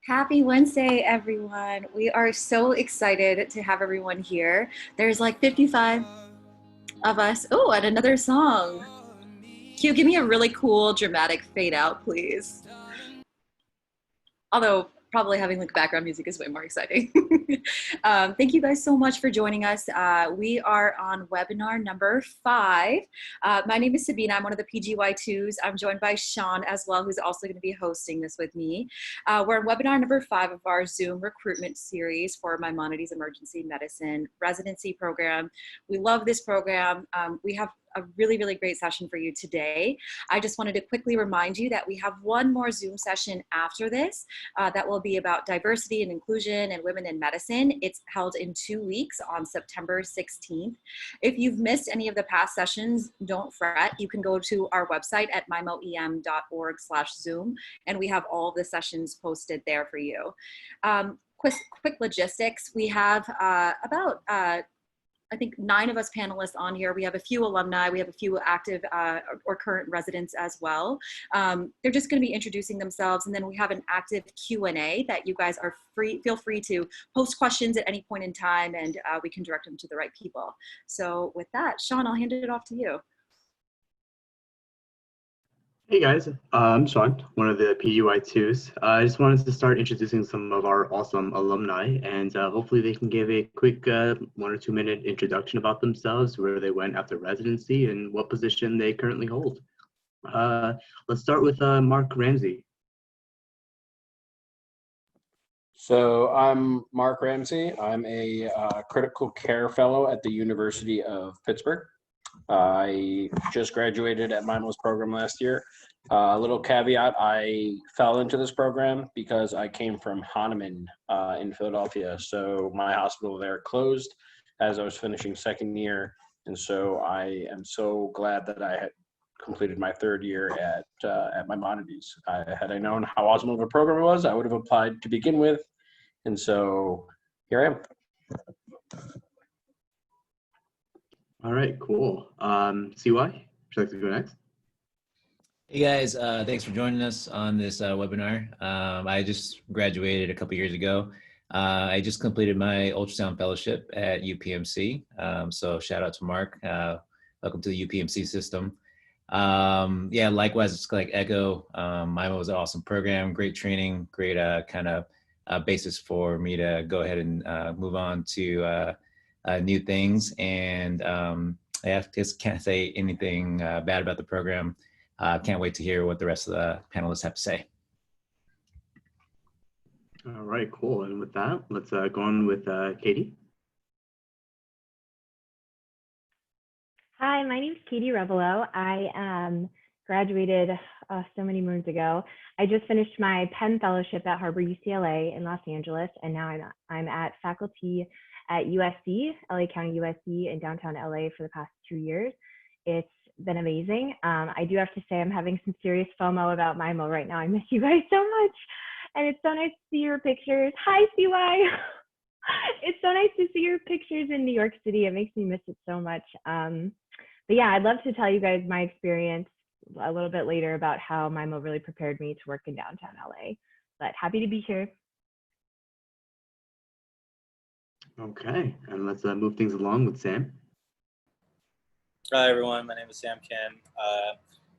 Happy Wednesday, everyone. We are so excited to have everyone here. There's like 55 of us. Oh, and another song. Q, give me a really cool dramatic fade out, please. Although probably having like background music is way more exciting. Thank you guys so much for joining us. We are on webinar number 5. My name is Sabina. I'm one of the PGY2s. I'm joined by Sean as well, who's also going to be hosting this with me. We're on webinar number 5 of our Zoom recruitment series for Maimonides Emergency Medicine residency program. We love this program. We have a really, really great session for you today. I just wanted to quickly remind you that we have one more Zoom session after this that will be about diversity and inclusion and women in medicine. It's held in 2 weeks on September 16th. If you've missed any of the past sessions, don't fret. You can go to our website at mimoem.org/Zoom, and we have all the sessions posted there for you. Quick logistics. We have about I think 9 of us panelists on here. We have a few alumni, we have a few active or current residents as well. They're just going to be introducing themselves, and then we have an active Q&A that you guys are feel free to post questions at any point in time, and we can direct them to the right people. So with that, Sean, I'll hand it off to you. Hey guys, I'm Sean, one of the PGY2s. I just wanted to start introducing some of our awesome alumni, and hopefully they can give a quick 1 or 2 minute introduction about themselves, where they went after residency, and what position they currently hold. Let's start with Mark Ramsey. So I'm Mark Ramsey. I'm a critical care fellow at the University of Pittsburgh. I just graduated at Maimonides program last year. A little caveat, I fell into this program because I came from Hahnemann in Philadelphia. So my hospital there closed as I was finishing 2nd year. And so I am so glad that I had completed my 3rd year at Maimonides. Had I known how awesome of a program it was, I would have applied to begin with. And so here I am. All right, cool. CY, would you like to go next? Hey guys, thanks for joining us on this webinar. I just graduated a couple years ago. I just completed my ultrasound fellowship at UPMC. So shout out to Mark. Welcome to the UPMC system. Yeah, likewise, it's like Echo. MIMO was an awesome program, great training, great kind of basis for me to go ahead and move on to new things. And I just can't say anything bad about the program. Can't wait to hear what the rest of the panelists have to say. All right, cool. And with that, let's go on with Katie. Hi, my name is Katie Revelo. I graduated so many moons ago. I just finished my Penn Fellowship at Harbor UCLA in Los Angeles, and now I'm at faculty at USC, LA County USC in downtown LA for the past 2 years. It's been amazing. I do have to say I'm having some serious FOMO about MIMO right now. I miss you guys so much. And it's so nice to see your pictures. Hi, CY. It's so nice to see your pictures in New York City. It makes me miss it so much. But yeah, I'd love to tell you guys my experience a little bit later about how MIMO really prepared me to work in downtown LA. But happy to be here. Okay, and let's move things along with Sam. Hi everyone, my name is Sam Kim.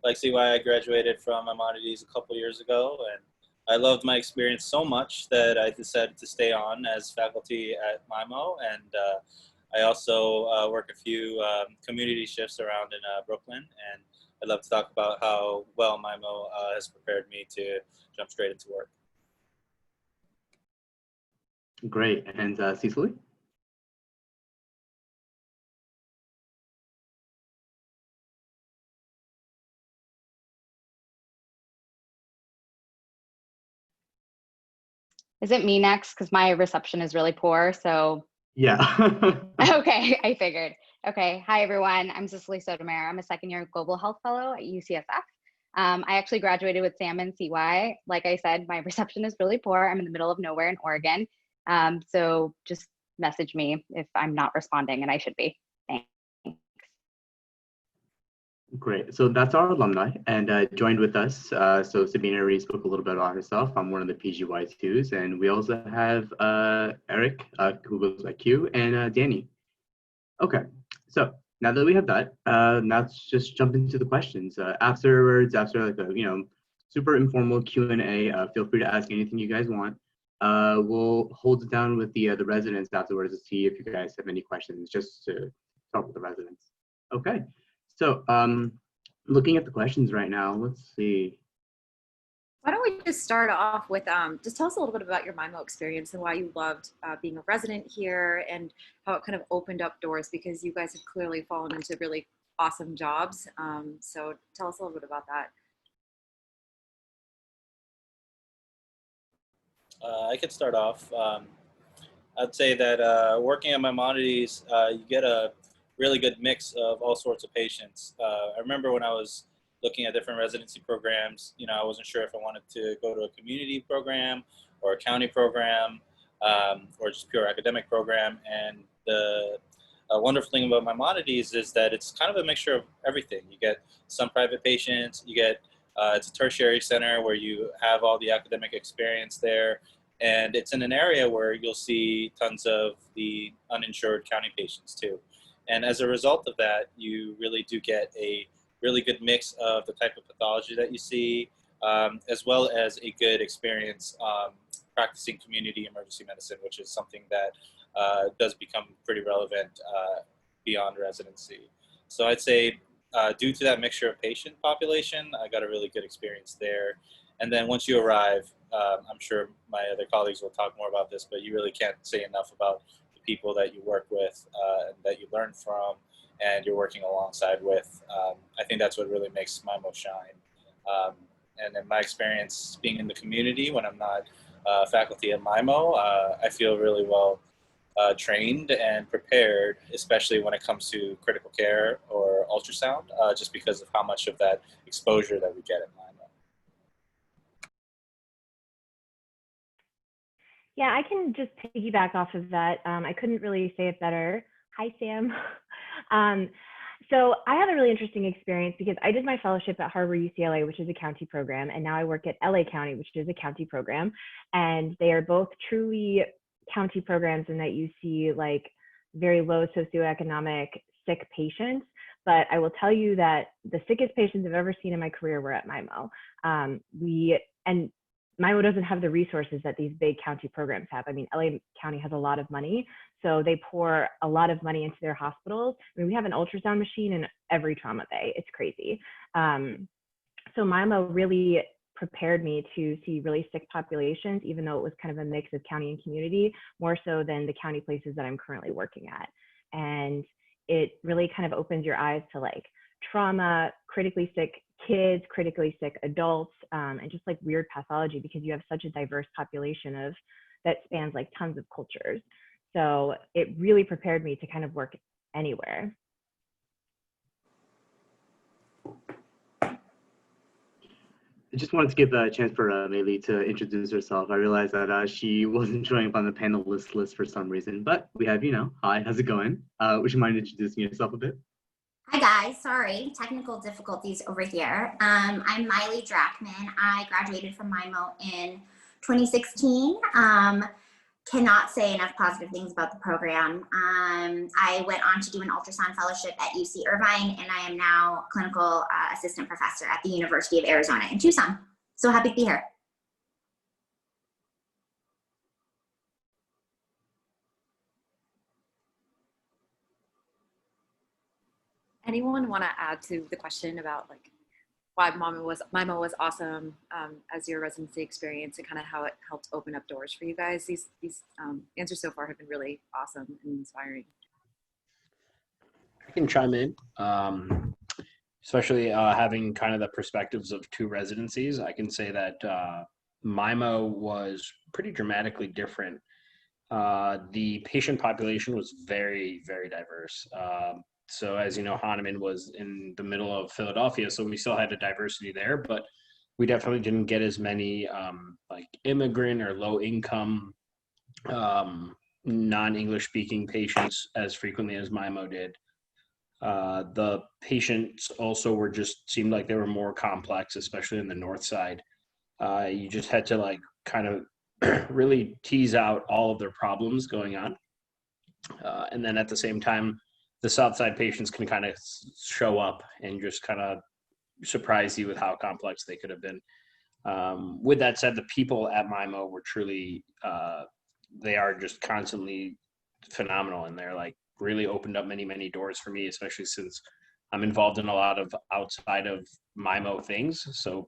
Like CY, I graduated from Maimonides a couple years ago, and I loved my experience so much that I decided to stay on as faculty at MIMO, and I also work a few community shifts around in Brooklyn, and I'd love to talk about how well MIMO has prepared me to jump straight into work. Great, and Cecily? Is it me next? Because my reception is really poor, so. Yeah. Okay, I figured. Okay, hi everyone. I'm Cecily Sotomayor. I'm a 2nd year Global Health Fellow at UCSF. I actually graduated with Sam and CY. Like I said, my reception is really poor. I'm in the middle of nowhere in Oregon. So just message me if I'm not responding, and I should be. Thanks. Great. So that's our alumni, and joined with us. So Sabina already spoke a little bit about herself. I'm one of the PGY2s, and we also have Eric, who goes at Q, and Danny. Okay. So now that we have that, now let's just jump into the questions. Afterwards, after like a super informal Q&A, feel free to ask anything you guys want. We'll hold it down with the residents afterwards to see if you guys have any questions, just to talk with the residents. Okay. So looking at the questions right now, let's see. Why don't we just start off with just tell us a little bit about your MIMO experience and why you loved being a resident here and how it kind of opened up doors, because you guys have clearly fallen into really awesome jobs. So tell us a little bit about that. I could start off. I'd say that working at Maimonides, you get a really good mix of all sorts of patients. I remember when I was looking at different residency programs, I wasn't sure if I wanted to go to a community program or a county program or just pure academic program. And the wonderful thing about Maimonides is that it's kind of a mixture of everything. You get some private patients, you get it's a tertiary center where you have all the academic experience there. And it's in an area where you'll see tons of the uninsured county patients too. And as a result of that, you really do get a really good mix of the type of pathology that you see, as well as a good experience practicing community emergency medicine, which is something that does become pretty relevant beyond residency. So I'd say due to that mixture of patient population, I got a really good experience there. And then once you arrive, I'm sure my other colleagues will talk more about this, but you really can't say enough about the people that you work with, that you learn from, and you're working alongside with. I think that's what really makes MIMO shine. And in my experience being in the community when I'm not faculty at MIMO, I feel really well trained and prepared, especially when it comes to critical care or ultrasound, just because of how much of that exposure that we get at MIMO. Yeah, I can just piggyback off of that. I couldn't really say it better. Hi, Sam. So I had a really interesting experience because I did my fellowship at Harbor UCLA, which is a county program, and now I work at LA County, which is a county program. And they are both truly county programs in that you see like very low socioeconomic sick patients. But I will tell you that the sickest patients I've ever seen in my career were at MIMO. And MIMO doesn't have the resources that these big county programs have. I mean, LA County has a lot of money, so they pour a lot of money into their hospitals. I mean, we have an ultrasound machine in every trauma bay. It's crazy. So MIMO really prepared me to see really sick populations, even though it was kind of a mix of county and community, more so than the county places that I'm currently working at. And it really kind of opens your eyes to like trauma, critically sick kids, critically sick adults, and just like weird pathology, because you have such a diverse population of that spans like tons of cultures. So it really prepared me to kind of work anywhere. I just wanted to give a chance for Maylee to introduce herself. I realized that she wasn't showing up on the panelist list for some reason, but we have, hi, how's it going? Would you mind introducing yourself a bit? Hi guys, sorry, technical difficulties over here. I'm Miley Drackman. I graduated from MIMO in 2016. Cannot say enough positive things about the program. I went on to do an ultrasound fellowship at UC Irvine, and I am now clinical assistant professor at the University of Arizona in Tucson. So happy to be here. Anyone want to add to the question about like why MIMO was awesome as your residency experience and kind of how it helped open up doors for you guys? These answers so far have been really awesome and inspiring. I can chime in, especially having kind of the perspectives of two residencies. I can say that MIMO was pretty dramatically different. The patient population was very, very diverse. So as you know, Hahnemann was in the middle of Philadelphia, so we still had a diversity there, but we definitely didn't get as many like immigrant or low income non-English speaking patients as frequently as MIMO did. The patients also seemed like they were more complex, especially in the north side. You just had to like kind of really tease out all of their problems going on. And then at the same time, the south side patients can kind of show up and just kind of surprise you with how complex they could have been. With that said, the people at MIMO were truly, they are just constantly phenomenal, and they're like really opened up many, many doors for me, especially since I'm involved in a lot of outside of MIMO things. So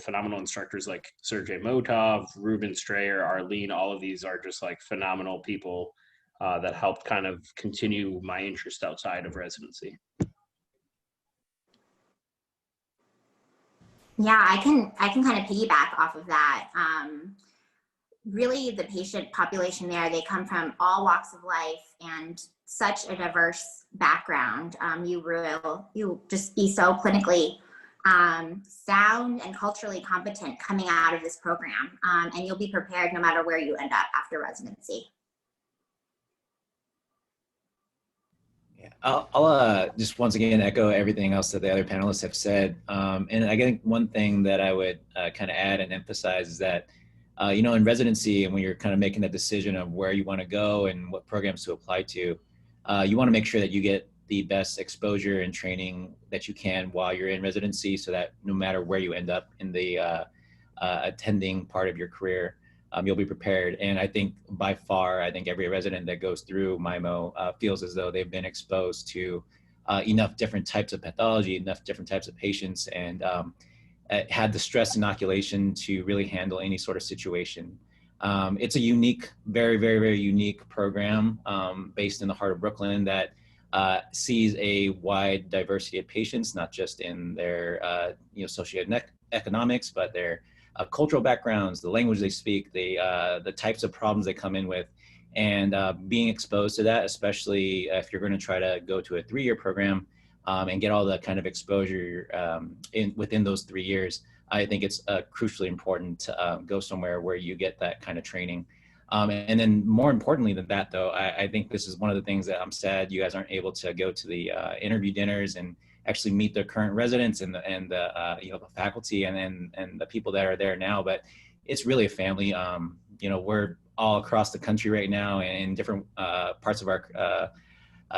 phenomenal instructors like Sergey Motov, Ruben Strayer, Arlene, all of these are just like phenomenal people that helped kind of continue my interest outside of residency. Yeah, I can kind of piggyback off of that. Really, the patient population there, they come from all walks of life and such a diverse background. You just be so clinically sound and culturally competent coming out of this program, and you'll be prepared no matter where you end up after residency. Yeah, I'll just once again echo everything else that the other panelists have said. And I think one thing that I would kind of add and emphasize is that, you know, in residency and when you're kind of making a decision of where you want to go and what programs to apply to, you want to make sure that you get the best exposure and training that you can while you're in residency, so that no matter where you end up in the attending part of your career, you'll be prepared. And I think by far, I think every resident that goes through MIMO feels as though they've been exposed to enough different types of pathology, enough different types of patients, and had the stress inoculation to really handle any sort of situation. It's a unique, very, very, very unique program based in the heart of Brooklyn that sees a wide diversity of patients, not just in their you know, socioeconomics, but their cultural backgrounds, the language they speak, the types of problems they come in with, and being exposed to that, especially if you're going to try to go to a 3-year program and get all the kind of exposure within those 3 years. I think it's crucially important to go somewhere where you get that kind of training. And then more importantly than that, though, I think this is one of the things that I'm sad you guys aren't able to go to the interview dinners and actually meet the current residents and the you know, the faculty and the people that are there now. But it's really a family. You know, we're all across the country right now in different parts of our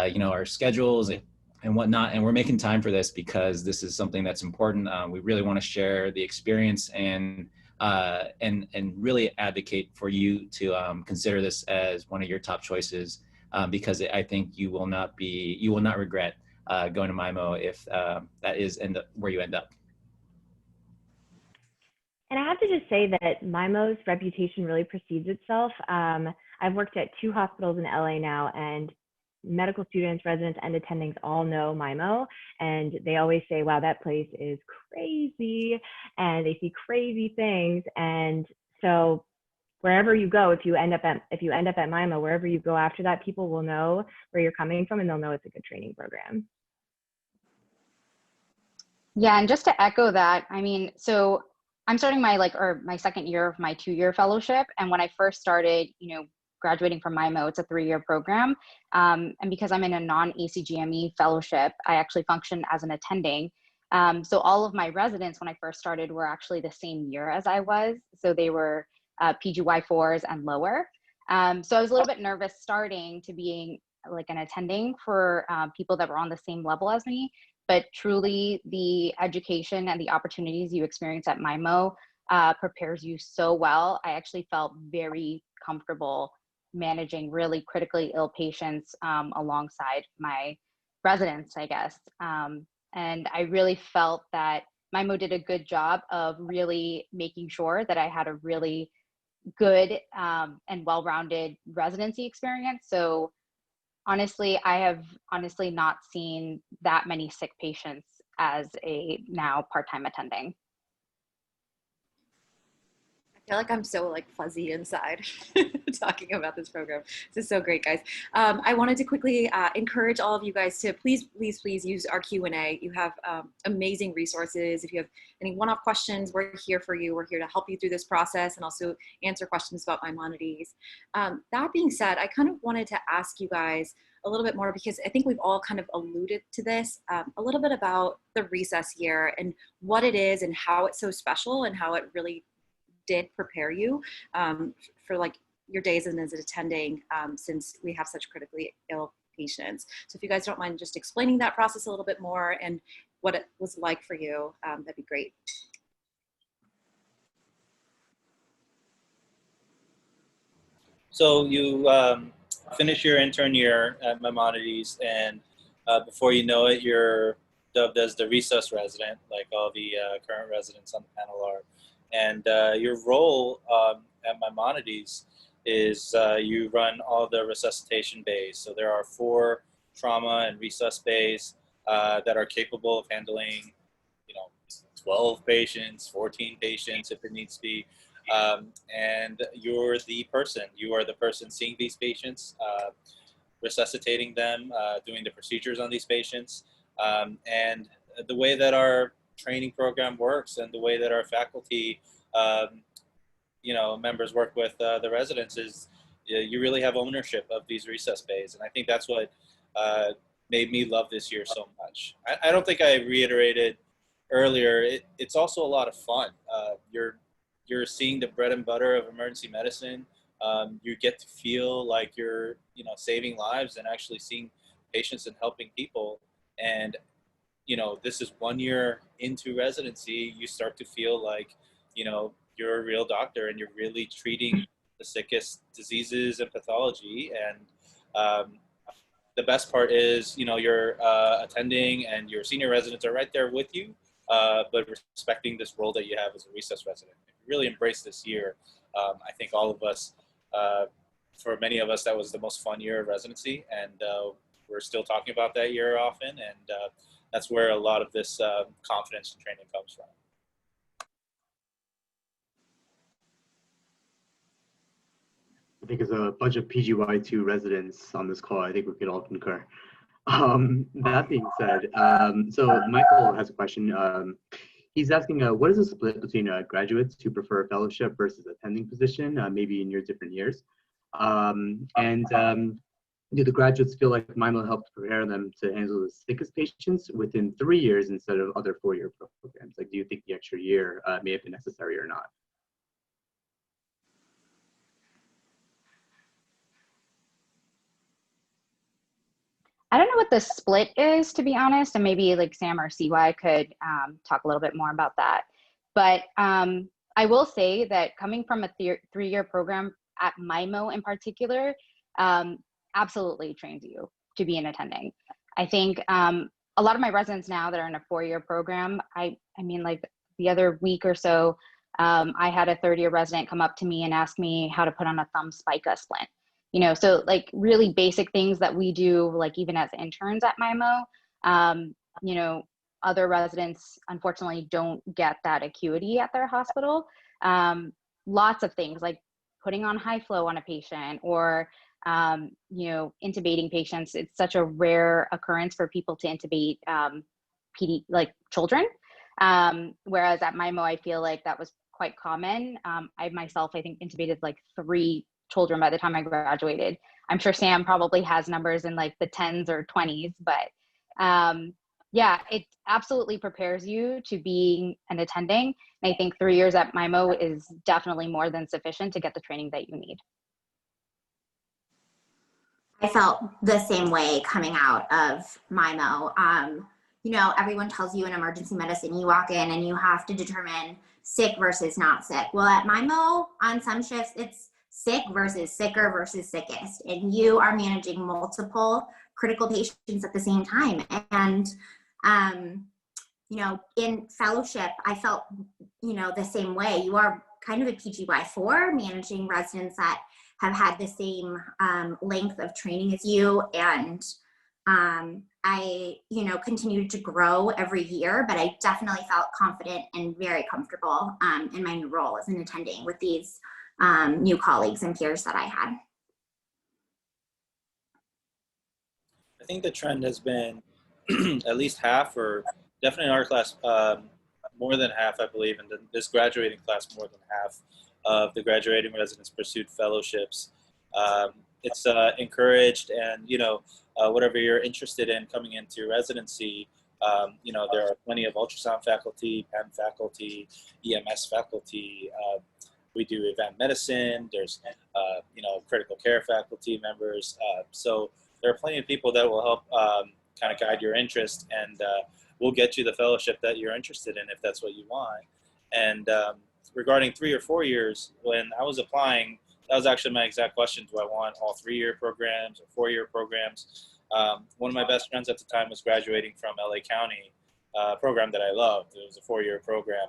you know, our schedules and whatnot, and we're making time for this because this is something that's important. We really want to share the experience and really advocate for you to consider this as one of your top choices, because I think you will not regret going to MIMO if that is where you end up. And I have to just say that MIMO's reputation really precedes itself. I've worked at 2 hospitals in LA now, and medical students, residents, and attendings all know MIMO, and they always say, wow, that place is crazy, and they see crazy things. And so wherever you go, if you end up at MIMO, wherever you go after that, people will know where you're coming from, and they'll know it's a good training program. Yeah, and just to echo that, I mean, so I'm starting my second year of my 2-year fellowship, and when I first started, you know, graduating from MIMO, it's a 3-year program, and because I'm in a non-ACGME fellowship, I actually function as an attending. So all of my residents when I first started were actually the same year as I was, so they were PGY4s and lower. So I was a little bit nervous starting to being like an attending for people that were on the same level as me, but truly the education and the opportunities you experience at MIMO prepares you so well. I actually felt very comfortable managing really critically ill patients alongside my residents, I guess. And I really felt that MIMO did a good job of really making sure that I had a really good and well-rounded residency experience. So honestly, I have not seen that many sick patients as a now part-time attending. I feel like I'm so like fuzzy inside talking about this program. This is so great, guys. I wanted to quickly encourage all of you guys to please use our Q&A. You have amazing resources. If you have any one-off questions, we're here for you. We're here to help you through this process and also answer questions about Maimonides. That being said, I kind of wanted to ask you guys a little bit more, because I think we've all kind of alluded to this, a little bit about the recess year and what it is and how it's so special and how it really did prepare you for like your days as attending, since we have such critically ill patients. So if you guys don't mind just explaining that process a little bit more and what it was like for you, that'd be great. So you finish your intern year at Maimonides, and before you know it, you're dubbed as the resus resident, like all the current residents on the panel are. And your role at Maimonides is you run all the resuscitation bays. So there are 4 trauma and resus bays that are capable of handling, 12 patients, 14 patients if it needs to be. And you are the person seeing these patients, resuscitating them, doing the procedures on these patients. And the way that our training program works and the way that our faculty, members work with the residents is you really have ownership of these resus bays. And I think that's what made me love this year so much. I don't think I reiterated earlier, it's also a lot of fun. You're seeing the bread and butter of emergency medicine. You get to feel like you're, saving lives and actually seeing patients and helping people. And, this is 1 year into residency, you start to feel like, you're a real doctor and you're really treating the sickest diseases and pathology. And the best part is, you're attending and your senior residents are right there with you, but respecting this role that you have as a resus resident. Really embrace this year. I think all of us, for many of us, that was the most fun year of residency, and we're still talking about that year often, and that's where a lot of this confidence and training comes from. I think as a bunch of PGY2 residents on this call, I think we could all concur. That being said, so Michael has a question. He's asking, what is the split between graduates who prefer a fellowship versus attending position, maybe in your different years? Do the graduates feel like MIMO helped prepare them to handle the sickest patients within 3 years instead of other 4-year programs? Like, do you think the extra year may have been necessary or not? I don't know what the split is, to be honest, and maybe like Sam or CY could talk a little bit more about that. But I will say that coming from a 3-year program at MIMO in particular, absolutely trains you to be an attending. I think a lot of my residents now that are in a 4-year program, I mean, like the other week or so, I had a 3rd-year resident come up to me and ask me how to put on a thumb spica splint. So like really basic things that we do, like even as interns at MIMO, other residents unfortunately don't get that acuity at their hospital. Lots of things like putting on high flow on a patient or, intubating patients. It's such a rare occurrence for people to intubate children. Whereas at MIMO, I feel like that was quite common. I myself, I think intubated like 3 children by the time I graduated. I'm sure Sam probably has numbers in like the 10s or 20s, but yeah, it absolutely prepares you to being an attending. And I think 3 years at MIMO is definitely more than sufficient to get the training that you need. I felt the same way coming out of MIMO. Everyone tells you in emergency medicine, you walk in and you have to determine sick versus not sick. Well, at MIMO, on some shifts, it's sick versus sicker versus sickest, and you are managing multiple critical patients at the same time. And in fellowship, I felt the same way. You are kind of a PGY4 managing residents that have had the same length of training as you, and I continued to grow every year, but I definitely felt confident and very comfortable in my new role as an attending with these new colleagues and peers that I had. I think the trend has been at least half, or definitely in our class, more than half, I believe, and this graduating class, more than half of the graduating residents pursued fellowships. It's encouraged, and whatever you're interested in coming into residency, there are plenty of ultrasound faculty, PEM faculty, EMS faculty. We do event medicine. There's critical care faculty members. So there are plenty of people that will help kind of guide your interest, and we'll get you the fellowship that you're interested in if that's what you want. And regarding 3 or 4 years, when I was applying, that was actually my exact question: do I want all 3-year programs or 4-year programs? One of my best friends at the time was graduating from LA County, program that I loved. It was a 4-year program,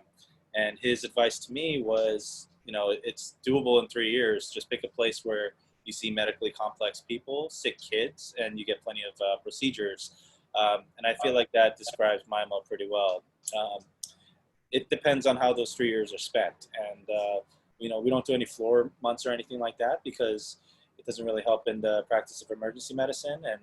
and his advice to me was, it's doable in 3 years. Just pick a place where you see medically complex people, sick kids, and you get plenty of procedures. And I feel like that describes MIMO pretty well. It depends on how those 3 years are spent. And, we don't do any floor months or anything like that because it doesn't really help in the practice of emergency medicine. And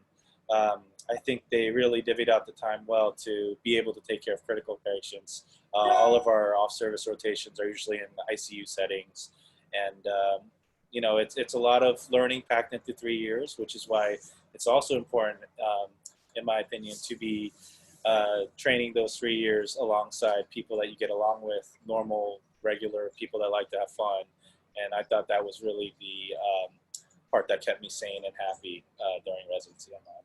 I think they really divvied out the time well to be able to take care of critical patients. All of our off-service rotations are usually in the ICU settings. And, it's a lot of learning packed into 3 years, which is why it's also important, in my opinion, to be training those 3 years alongside people that you get along with, normal, regular people that like to have fun. And I thought that was really the part that kept me sane and happy during residency on that.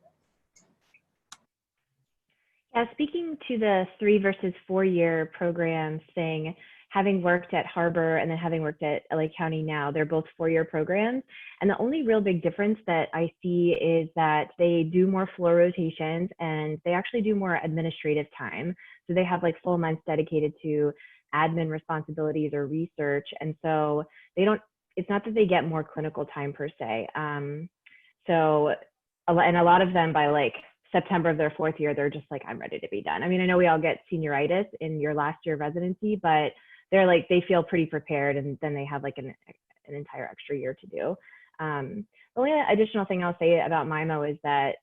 Yeah, speaking to the 3 versus 4-year programs thing, having worked at Harbor and then having worked at LA County now, they're both 4-year programs. And the only real big difference that I see is that they do more floor rotations and they actually do more administrative time. So they have like full months dedicated to admin responsibilities or research. And so it's not that they get more clinical time per se. And a lot of them by like September of their 4th year, they're just like, I'm ready to be done. I mean, I know we all get senioritis in your last year of residency, but they're like, they feel pretty prepared, and then they have like an entire extra year to do. The only additional thing I'll say about MIMO is that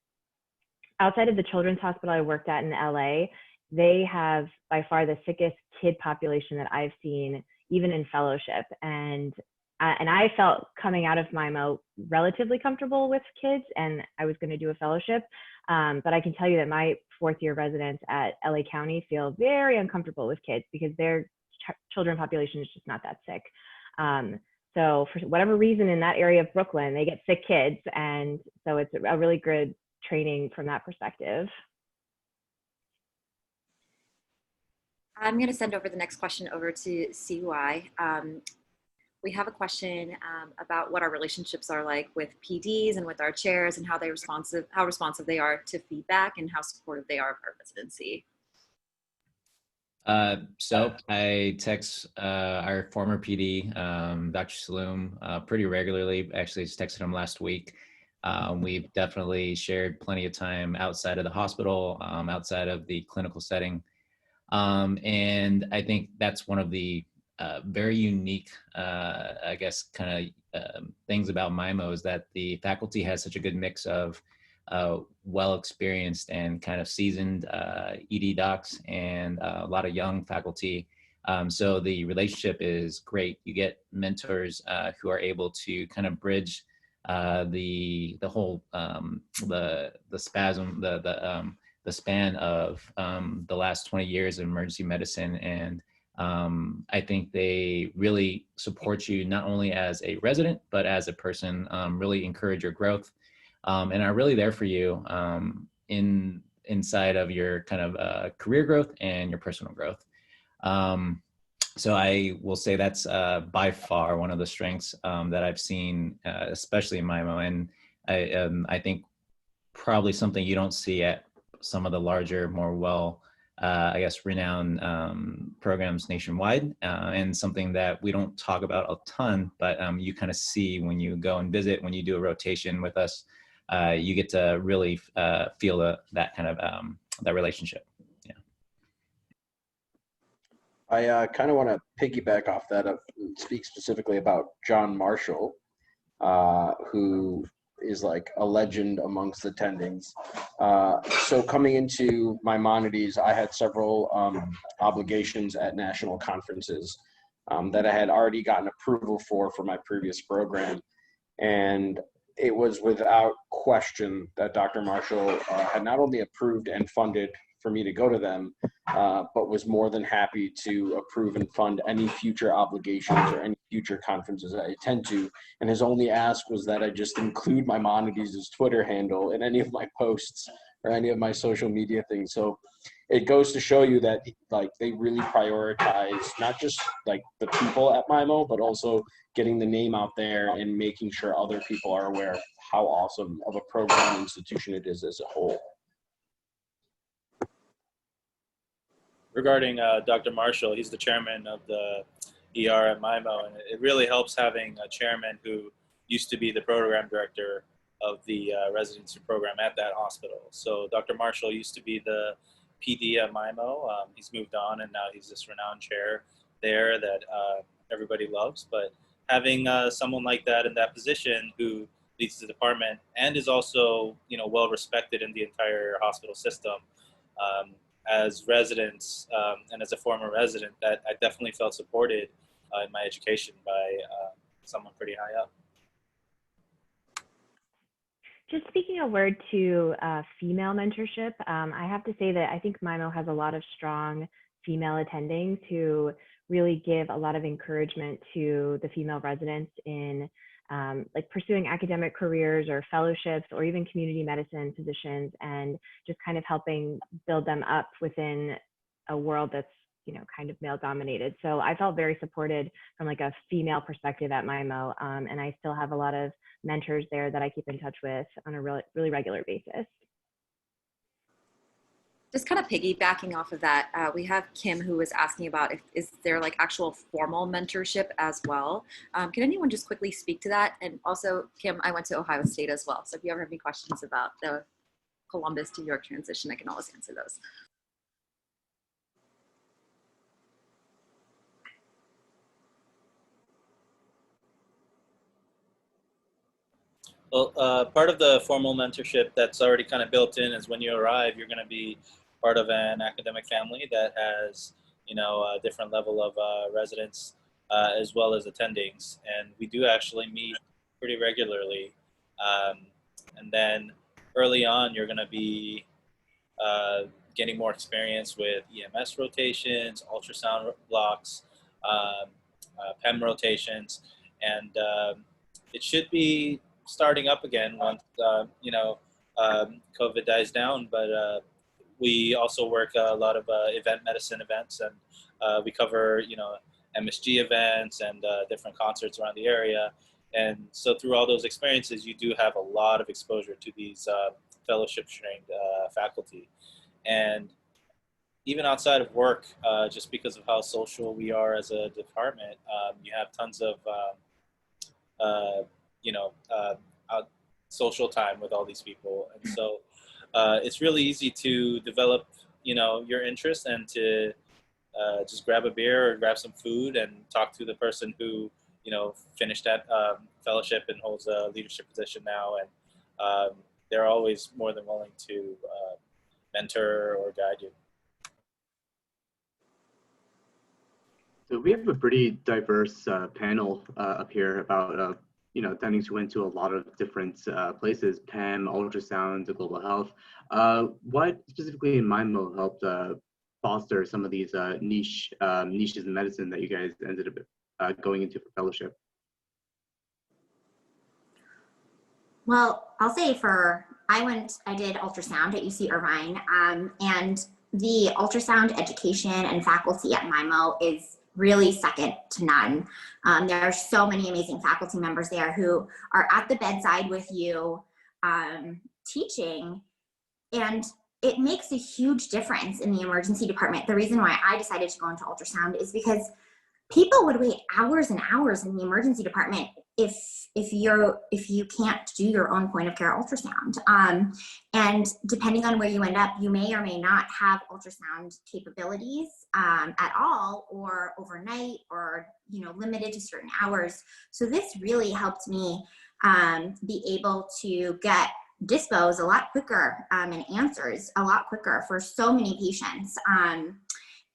outside of the children's hospital I worked at in LA, they have by far the sickest kid population that I've seen, even in fellowship. And I felt coming out of MIMO relatively comfortable with kids, and I was going to do a fellowship. But I can tell you that my 4th year residents at LA County feel very uncomfortable with kids because their children population is just not that sick. So for whatever reason in that area of Brooklyn, they get sick kids. And so it's a really good training from that perspective. I'm going to send over the next question over to CY. We have a question about what our relationships are like with PDs and with our chairs, and how responsive they are to feedback and how supportive they are of our residency. So I text our former PD, Dr. Saloom, pretty regularly. Actually, I just texted him last week. We've definitely shared plenty of time outside of the hospital, outside of the clinical setting. And I think that's one of the very unique, I guess, kind of things about MIMO is that the faculty has such a good mix of well-experienced and kind of seasoned ED docs and a lot of young faculty. So the relationship is great. You get mentors who are able to kind of bridge the whole the span of the last 20 years of emergency medicine. And I think they really support you not only as a resident, but as a person, really encourage your growth, and are really there for you inside of your kind of career growth and your personal growth. So I will say that's by far one of the strengths that I've seen, especially in MIMO. And I think probably something you don't see at some of the larger, more I guess, renowned programs nationwide, and something that we don't talk about a ton, but you kind of see when you go and visit, when you do a rotation with us, you get to really feel that kind of that relationship. Yeah. I kind of want to piggyback off that, speak specifically about John Marshall, who is like a legend amongst attendings. So coming into Maimonides, I had several obligations at national conferences that I had already gotten approval for my previous program. And it was without question that Dr. Marshall had not only approved and funded for me to go to them, but was more than happy to approve and fund any future obligations or any future conferences I attend to. And his only ask was that I just include Maimonides' Twitter handle in any of my posts or any of my social media things. So it goes to show you that like they really prioritize not just like the people at MIMO, but also getting the name out there and making sure other people are aware of how awesome of a program and institution it is as a whole. Regarding Dr. Marshall, he's the chairman of the ER at MIMO, and it really helps having a chairman who used to be the program director of the residency program at that hospital. So Dr. Marshall used to be the PD at MIMO. He's moved on, and now he's this renowned chair there that everybody loves. But having someone like that in that position who leads the department and is also, you know, well respected in the entire hospital system, as residents and as a former resident, that I definitely felt supported in my education by someone pretty high up. Just speaking a word to female mentorship, I have to say that I think MIMO has a lot of strong female attendings who really give a lot of encouragement to the female residents in like pursuing academic careers or fellowships or even community medicine positions, and just kind of helping build them up within a world that's, you know, kind of male dominated. So I felt very supported from like a female perspective at MIMO, and I still have a lot of mentors there that I keep in touch with on a really regular basis. Just kind of piggybacking off of that, we have Kim who was asking about is there like actual formal mentorship as well? Can anyone just quickly speak to that? And also, Kim, I went to Ohio State as well. So if you ever have any questions about the Columbus to York transition, I can always answer those. Well, part of the formal mentorship that's already kind of built in is when you arrive, you're going to be part of an academic family that has, you know, a different level of residents as well as attendings. And we do actually meet pretty regularly. And then early on, you're going to be getting more experience with EMS rotations, ultrasound blocks, PEM rotations, and it should be starting up again once you know, COVID dies down. But we also work a lot of event medicine events, and we cover, you know, MSG events and different concerts around the area. And so through all those experiences, you do have a lot of exposure to these fellowship trained faculty. And even outside of work, just because of how social we are as a department, you have tons of you know, social time with all these people. And so it's really easy to develop, you know, your interest and to just grab a beer or grab some food and talk to the person who, you know, finished that fellowship and holds a leadership position now. And they're always more than willing to mentor or guide you. So we have a pretty diverse panel up here about you know, attendings who went to a lot of different places: PEM, ultrasound, global health. What specifically in MIMO helped foster some of these niches in medicine that you guys ended up going into for fellowship? Well, I'll say I did ultrasound at UC Irvine, and the ultrasound education and faculty at MIMO is really second to none. There are so many amazing faculty members there who are at the bedside with you, teaching, and it makes a huge difference in the emergency department. The reason why I decided to go into ultrasound is because people would wait hours and hours in the emergency department if you can't do your own point of care ultrasound. And depending on where you end up, you may or may not have ultrasound capabilities at all, or overnight, or, you know, limited to certain hours. So this really helped me be able to get dispos a lot quicker and answers a lot quicker for so many patients.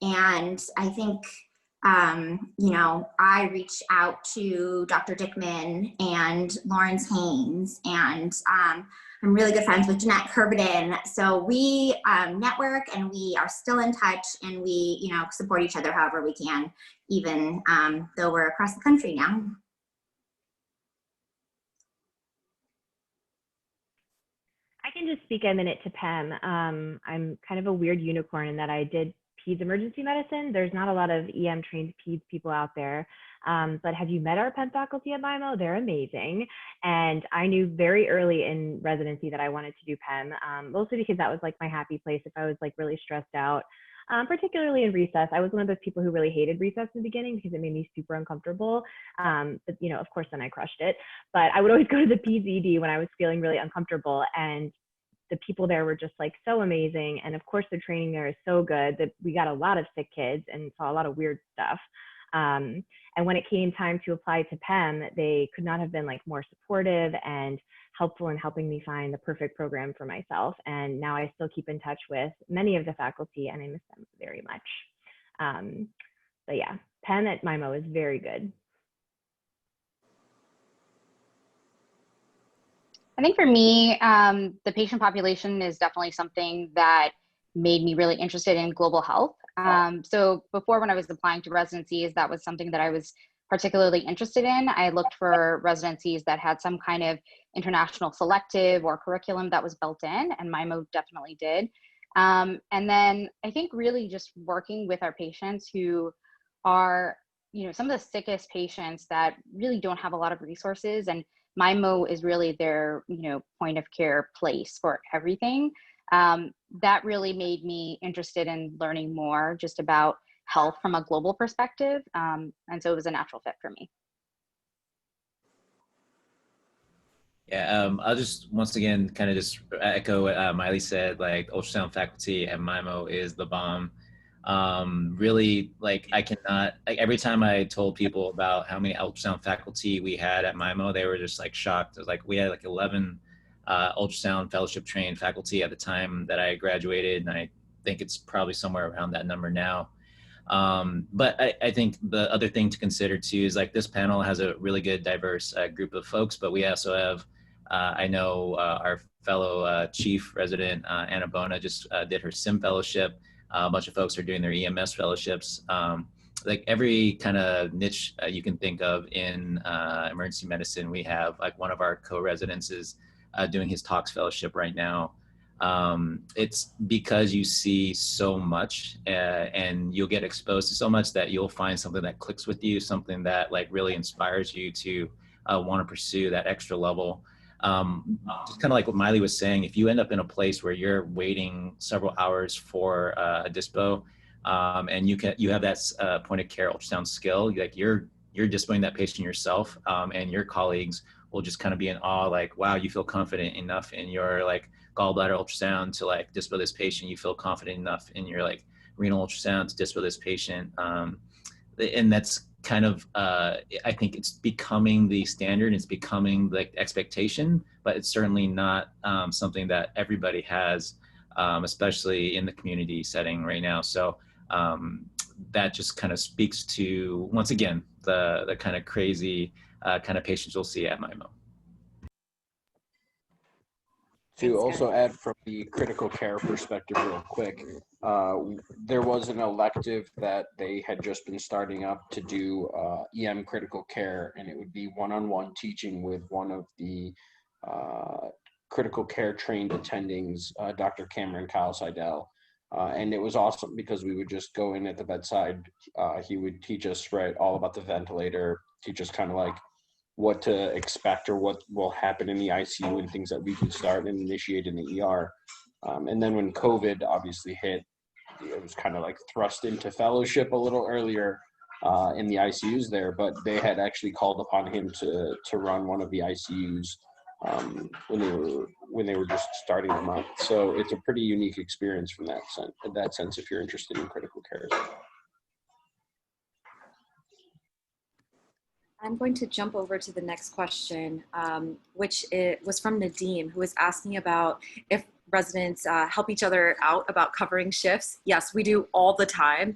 And I think You know, I reached out to Dr. Dickman and Lawrence Haynes, and I'm really good friends with Jeanette Kerbeden. So we network, and we are still in touch, and we, you know, support each other however we can, even though we're across the country now. I can just speak a minute to Pem. I'm kind of a weird unicorn in that I did peds emergency medicine. There's not a lot of EM trained peds people out there. But have you met our Pem faculty at MIMO? They're amazing. And I knew very early in residency that I wanted to do Pem, mostly because that was like my happy place if I was like really stressed out. Particularly in recess. I was one of those people who really hated recess in the beginning because it made me super uncomfortable. But you know, of course, then I crushed it. But I would always go to the PED when I was feeling really uncomfortable, and the people there were just like so amazing. And of course, the training there is so good that we got a lot of sick kids and saw a lot of weird stuff. And when it came time to apply to Pem, they could not have been like more supportive and helpful in helping me find the perfect program for myself. And now I still keep in touch with many of the faculty, and I miss them very much. But yeah, Pem at MIMO is very good. I think for me, the patient population is definitely something that made me really interested in global health. So before, when I was applying to residencies, that was something that I was particularly interested in. I looked for residencies that had some kind of international selective or curriculum that was built in, and MIMO definitely did. And then I think really just working with our patients who are, you know, some of the sickest patients that really don't have a lot of resources, and MIMO is really their, you know, point of care place for everything. That really made me interested in learning more just about health from a global perspective. And so it was a natural fit for me. Yeah, I'll just once again kind of just echo what Miley said. Like, ultrasound faculty at MIMO is the bomb. Really, like, I cannot, like, every time I told people about how many ultrasound faculty we had at MIMO, they were just like shocked. It was like we had like 11 ultrasound fellowship trained faculty at the time that I graduated, and I think it's probably somewhere around that number now. But I think the other thing to consider too is like this panel has a really good diverse group of folks, but we also have, I know our fellow chief resident, Anna Bona, just did her SIM fellowship. A bunch of folks are doing their EMS fellowships. Like every kind of niche you can think of in emergency medicine, we have like one of our co-residents is doing his Tox fellowship right now. It's because you see so much and you'll get exposed to so much that you'll find something that clicks with you, something that like really inspires you to want to pursue that extra level. Just kind of like what Miley was saying, if you end up in a place where you're waiting several hours for a dispo, and you have that point of care ultrasound skill, like you're dispoing that patient yourself, and your colleagues will just kind of be in awe, like, wow, you feel confident enough in your like gallbladder ultrasound to like dispo this patient. You feel confident enough in your like renal ultrasound to dispo this patient. And that's kind of, I think it's becoming the standard, it's becoming like expectation, but it's certainly not something that everybody has, especially in the community setting right now. So that just kind of speaks to, once again, the kind of crazy kind of patients you'll see at MIMO. To also add from the critical care perspective real quick, there was an elective that they had just been starting up to do EM critical care, and it would be one-on-one teaching with one of the critical care trained attendings, Dr. Cameron Kyle Seidel. And it was awesome because we would just go in at the bedside. He would teach us all about the ventilator, teach us kind of like what to expect or what will happen in the ICU and things that we can start and initiate in the ER. And then when COVID obviously hit, it was kind of like thrust into fellowship a little earlier in the ICUs there, but they had actually called upon him to run one of the ICUs when they were just starting them up. So it's a pretty unique experience from that sense if you're interested in critical care as well. I'm going to jump over to the next question, which was from Nadeem, who was asking about if residents help each other out about covering shifts. Yes, we do all the time.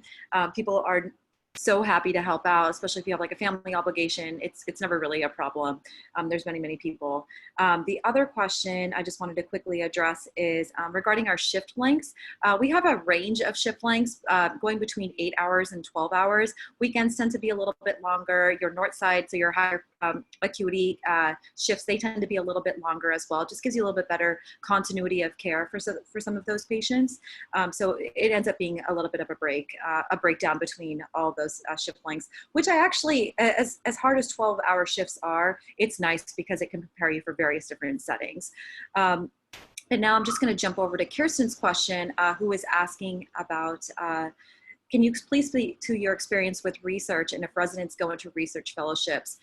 People are so happy to help out, especially if you have like a family obligation. It's never really a problem. There's many people. The other question I just wanted to quickly address is regarding our shift lengths. We have a range of shift lengths going between 8 hours and 12 hours. Weekends tend to be a little bit longer. Your north side, so your higher acuity shifts, they tend to be a little bit longer as well. It just gives you a little bit better continuity of care for some of those patients. So it ends up being a little bit of a breakdown between all those shift lengths, which I actually, as hard as 12-hour shifts are, it's nice because it can prepare you for various different settings. And now I'm just going to jump over to Kirsten's question, who is asking about, can you please speak to your experience with research and if residents go into research fellowships?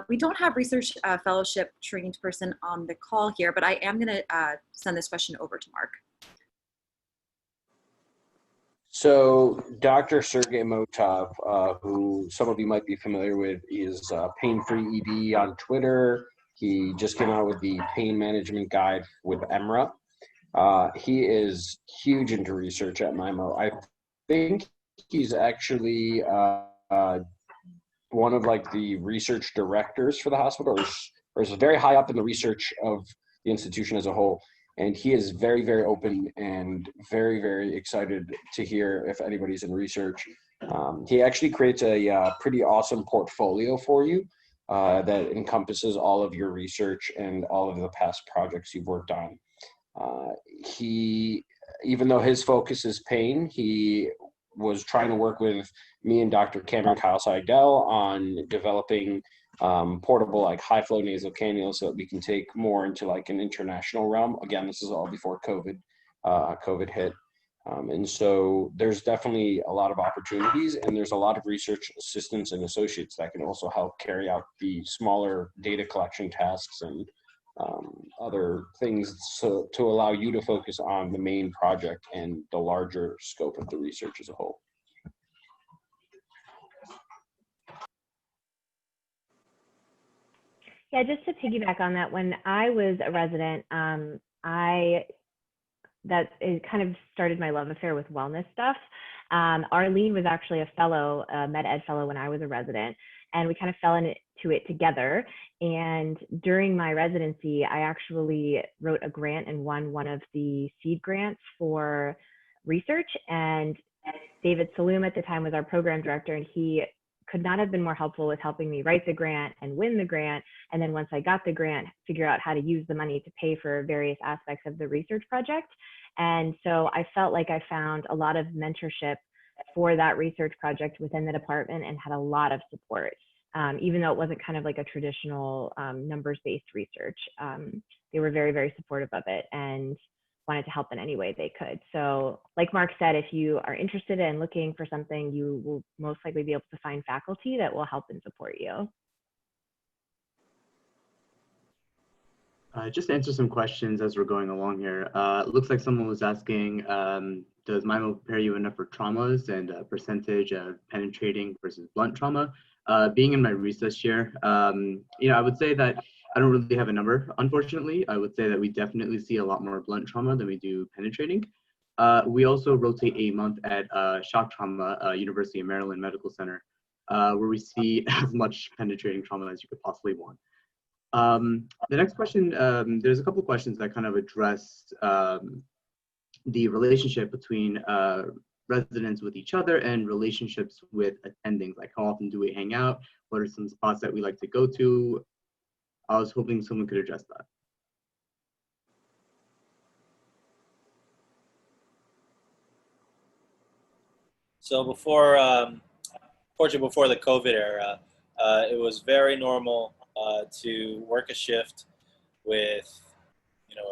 We don't have research fellowship trained person on the call here, but I am going to send this question over to Mark. So Dr. Sergey Motov, who some of you might be familiar with, is Pain-Free ED on Twitter. He just came out with the pain management guide with EMRA. He is huge into research at MIMO. I think he's actually one of like the research directors for the hospital, or is very high up in the research of the institution as a whole. And he is very, very open and very, very excited to hear if anybody's in research. He actually creates a pretty awesome portfolio for you that encompasses all of your research and all of the past projects you've worked on. Even though his focus is pain, he was trying to work with me and Dr. Cameron Kyle Seidel on developing portable like high flow nasal cannulas so that we can take more into like an international realm. Again, this is all before COVID hit. And so there's definitely a lot of opportunities, and there's a lot of research assistants and associates that can also help carry out the smaller data collection tasks and other things to allow you to focus on the main project and the larger scope of the research as a whole. Yeah, just to piggyback on that, when I was a resident, it kind of started my love affair with wellness stuff. Arlene was actually a fellow, a med ed fellow when I was a resident, and we kind of fell into it together. And during my residency, I actually wrote a grant and won one of the seed grants for research. And David Saloom at the time was our program director, and he could not have been more helpful with helping me write the grant and win the grant. And then once I got the grant, figure out how to use the money to pay for various aspects of the research project. And so I felt like I found a lot of mentorship for that research project within the department and had a lot of support, even though it wasn't kind of like a traditional numbers-based research. They were very, very supportive of it and wanted to help in any way they could. So like Mark said, if you are interested in looking for something, you will most likely be able to find faculty that will help and support you. Just to answer some questions as we're going along here. It looks like someone was asking, does MIMO prepare you enough for traumas and percentage of penetrating versus blunt trauma? Being in my research year, I would say that I don't really have a number, unfortunately. I would say that we definitely see a lot more blunt trauma than we do penetrating. We also rotate a month at shock trauma, University of Maryland Medical Center, where we see as much penetrating trauma as you could possibly want. The next question, there's a couple of questions that kind of address the relationship between residents with each other and relationships with attendings, like how often do we hang out? What are some spots that we like to go to? I was hoping someone could address that. So before the COVID era, it was very normal to work a shift with,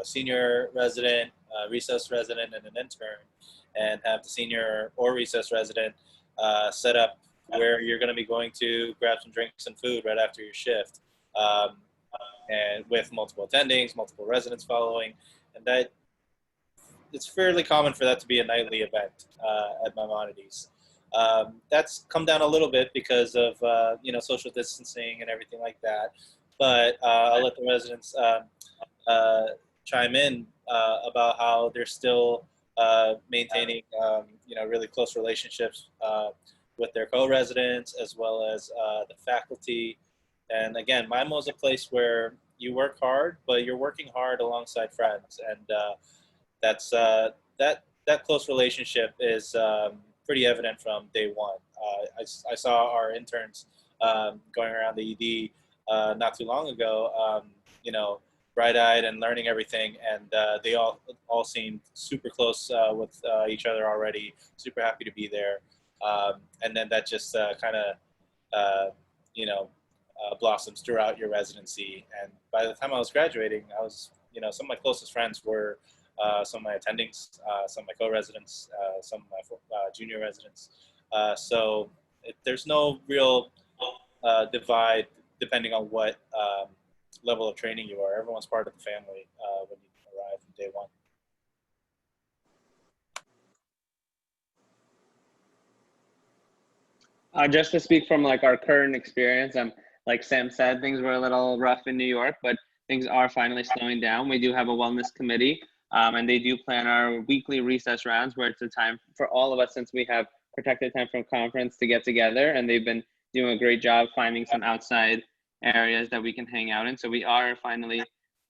a senior resident, recess resident, and an intern, and have the senior or recess resident set up where you're going to be going to grab some drinks and food right after your shift, and with multiple attendings, multiple residents following, and that it's fairly common for that to be a nightly event at Maimonides. That's come down a little bit because of social distancing and everything like that. But I'll let the residents chime in about how they're still maintaining really close relationships with their co-residents as well as the faculty. And again, MIMO is a place where you work hard, but you're working hard alongside friends, and that's that close relationship is pretty evident from day one. I saw our interns going around the ED not too long ago, bright-eyed and learning everything, and they all seemed super close with each other already, super happy to be there, and then that just kind of blossoms throughout your residency. And by the time I was graduating, I was, some of my closest friends were some of my attendings, some of my co-residents, some of my junior residents. So there's no real divide depending on what level of training you are. Everyone's part of the family when you arrive from day one. Just to speak from like our current experience, like Sam said, things were a little rough in New York, but things are finally slowing down. We do have a wellness committee, and they do plan our weekly recess rounds where it's a time for all of us, since we have protected time from conference, to get together, and they've been doing a great job finding some outside areas that we can hang out in. So we are finally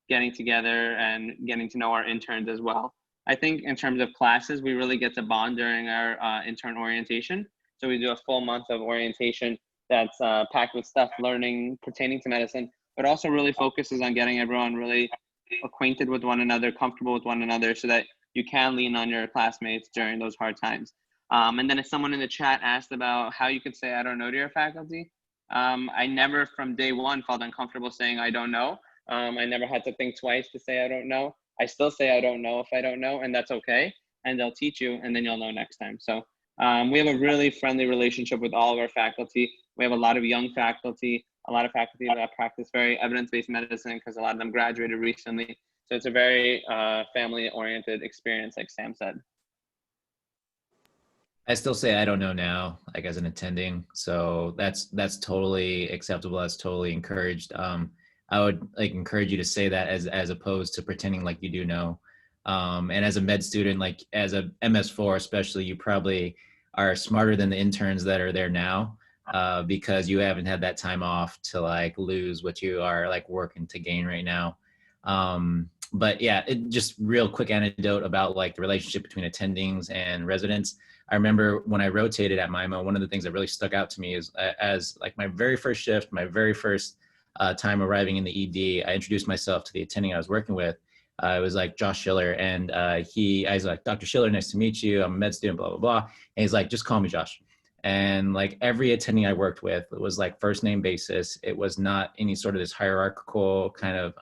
getting together and getting to know our interns as well. I think in terms of classes, we really get to bond during our intern orientation. So we do a full month of orientation that's packed with stuff learning pertaining to medicine, but also really focuses on getting everyone really acquainted with one another, comfortable with one another, so that you can lean on your classmates during those hard times. And then if someone in the chat asked about how you could say I don't know to your faculty, I never from day one felt uncomfortable saying I don't know. I never had to think twice to say I don't know. I still say I don't know if I don't know, and that's okay. And they'll teach you, and then you'll know next time. So we have a really friendly relationship with all of our faculty. We have a lot of young faculty, a lot of faculty that practice very evidence-based medicine because a lot of them graduated recently. So it's a very family-oriented experience, like Sam said. I still say I don't know now, like as an attending. So that's totally acceptable. That's totally encouraged. I would like encourage you to say that as opposed to pretending like you do know. And as a med student, like as a MS4 especially, you probably are smarter than the interns that are there now, because you haven't had that time off to like lose what you are like working to gain right now. But yeah, just real quick anecdote about like the relationship between attendings and residents. I remember when I rotated at MIMO, one of the things that really stuck out to me is as like my very first shift, my very first time arriving in the ED, I introduced myself to the attending I was working with. It was like Josh Schiller, and I was like, Dr. Schiller, nice to meet you. I'm a med student, blah, blah, blah. And he's like, just call me Josh. And like every attending I worked with, it was like first name basis. It was not any sort of this hierarchical kind of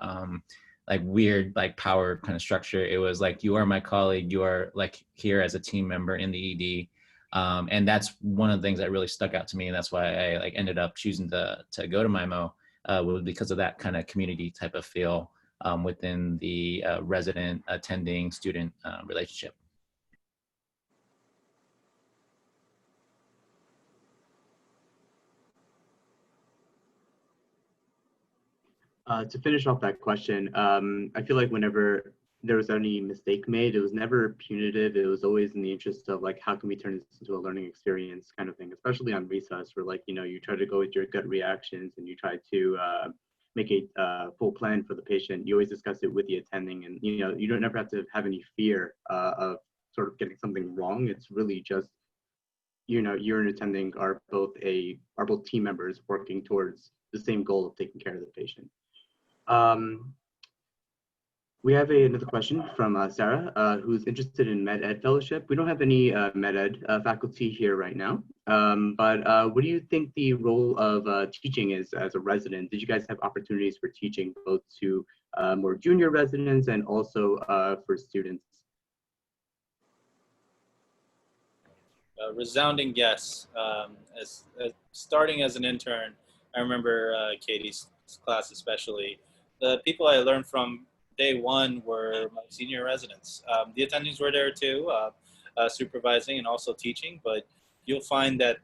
like weird like power kind of structure. It was like, you are my colleague. You are like here as a team member in the ED. And that's one of the things that really stuck out to me. And that's why I like ended up choosing to go to MIMO, was because of that kind of community type of feel within the resident attending student relationship. To finish off that question, I feel like whenever there was any mistake made, it was never punitive. It was always in the interest of like, how can we turn this into a learning experience kind of thing, especially on recess where like, you try to go with your gut reactions and you try to make a full plan for the patient. You always discuss it with the attending, and you don't never have to have any fear of sort of getting something wrong. It's really just, you're an attending are both team members working towards the same goal of taking care of the patient. We have another question from Sarah, who's interested in med ed fellowship. We don't have any med ed faculty here right now, but what do you think the role of teaching is as a resident? Did you guys have opportunities for teaching both to more junior residents and also for students? Resounding yes. Starting as an intern, I remember Katie's class especially. The people I learned from day one were my senior residents. The attendings were there too, supervising and also teaching, but you'll find that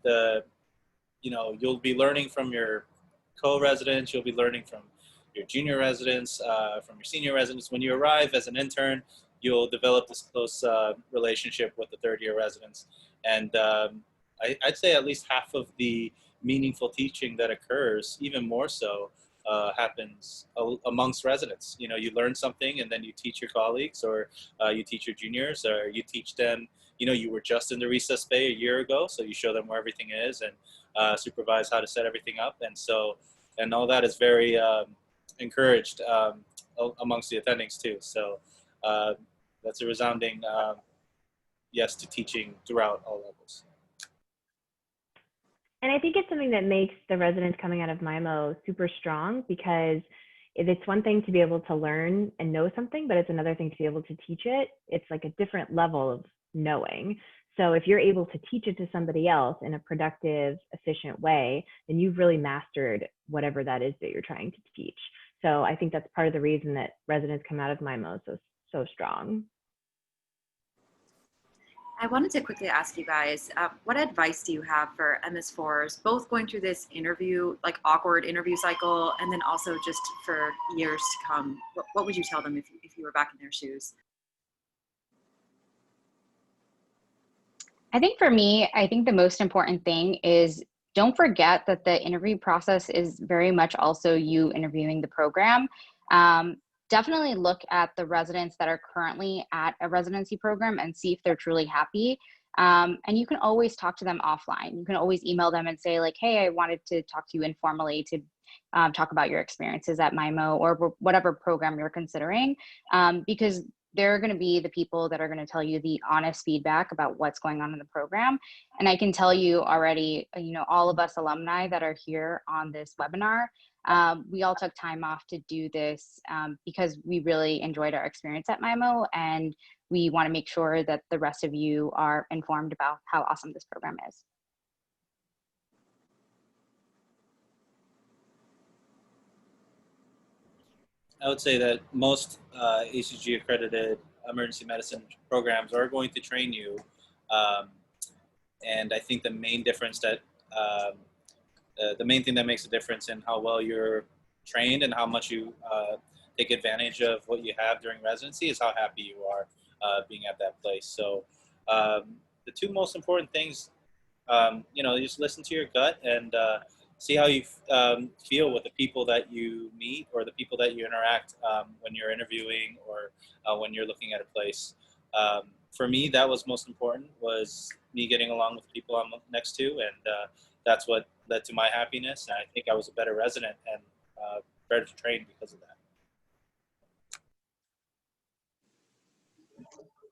you'll be learning from your co-residents, you'll be learning from your junior residents, from your senior residents. When you arrive as an intern, you'll develop this close relationship with the third year residents. And I'd say at least half of the meaningful teaching that occurs, even more so, happens amongst residents. You know, you learn something and then you teach your colleagues, or you teach your juniors, or you teach them, you know, you were just in the recess bay a year ago, so you show them where everything is and supervise how to set everything up. And so, and all that is very encouraged amongst the attendings too. So that's a resounding yes to teaching throughout all levels. And I think it's something that makes the residents coming out of MIMO super strong, because it's one thing to be able to learn and know something, but it's another thing to be able to teach it. It's like a different level of knowing. So if you're able to teach it to somebody else in a productive, efficient way, then you've really mastered whatever that is that you're trying to teach. So I think that's part of the reason that residents come out of MIMO so strong. I wanted to quickly ask you guys, what advice do you have for MS4s, both going through this interview, like awkward interview cycle, and then also just for years to come? What would you tell them if you were back in their shoes? I think for me, I think the most important thing is don't forget that the interview process is very much also you interviewing the program. Definitely look at the residents that are currently at a residency program and see if they're truly happy. And you can always talk to them offline. You can always email them and say like, hey, I wanted to talk to you informally to talk about your experiences at MIMO or whatever program you're considering, because they're going to be the people that are going to tell you the honest feedback about what's going on in the program. And I can tell you already, you know, all of us alumni that are here on this webinar, we all took time off to do this because we really enjoyed our experience at MIMO, and we want to make sure that the rest of you are informed about how awesome this program is. I would say that most ACG accredited emergency medicine programs are going to train you. And I think the main difference that, the main thing that makes a difference in how well you're trained and how much you take advantage of what you have during residency is how happy you are being at that place. So the two most important things, you know, just listen to your gut and see how you feel with the people that you meet or the people that you interact when you're interviewing or when you're looking at a place. For me, that was most important, was me getting along with people I'm next to, and that's what led to my happiness. And I think I was a better resident and better trained because of that.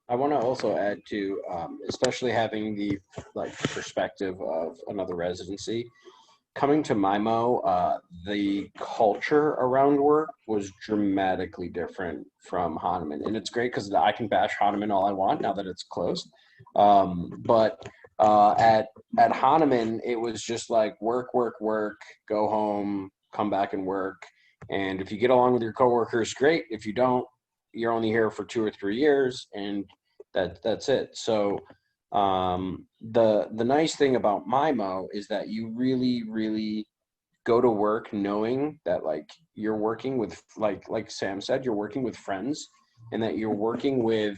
I want to also add to, especially having the perspective of another residency. Coming to MIMO, the culture around work was dramatically different from Hahnemann, and it's great because I can bash Hahnemann all I want now that it's closed. But at Hahnemann, it was just like work, work, work, go home, come back and work. And if you get along with your coworkers, great. If you don't, you're only here for 2 or 3 years, and that's it. So the nice thing about MIMO is that you really go to work knowing that like you're working with like Sam said, you're working with friends, and that you're working with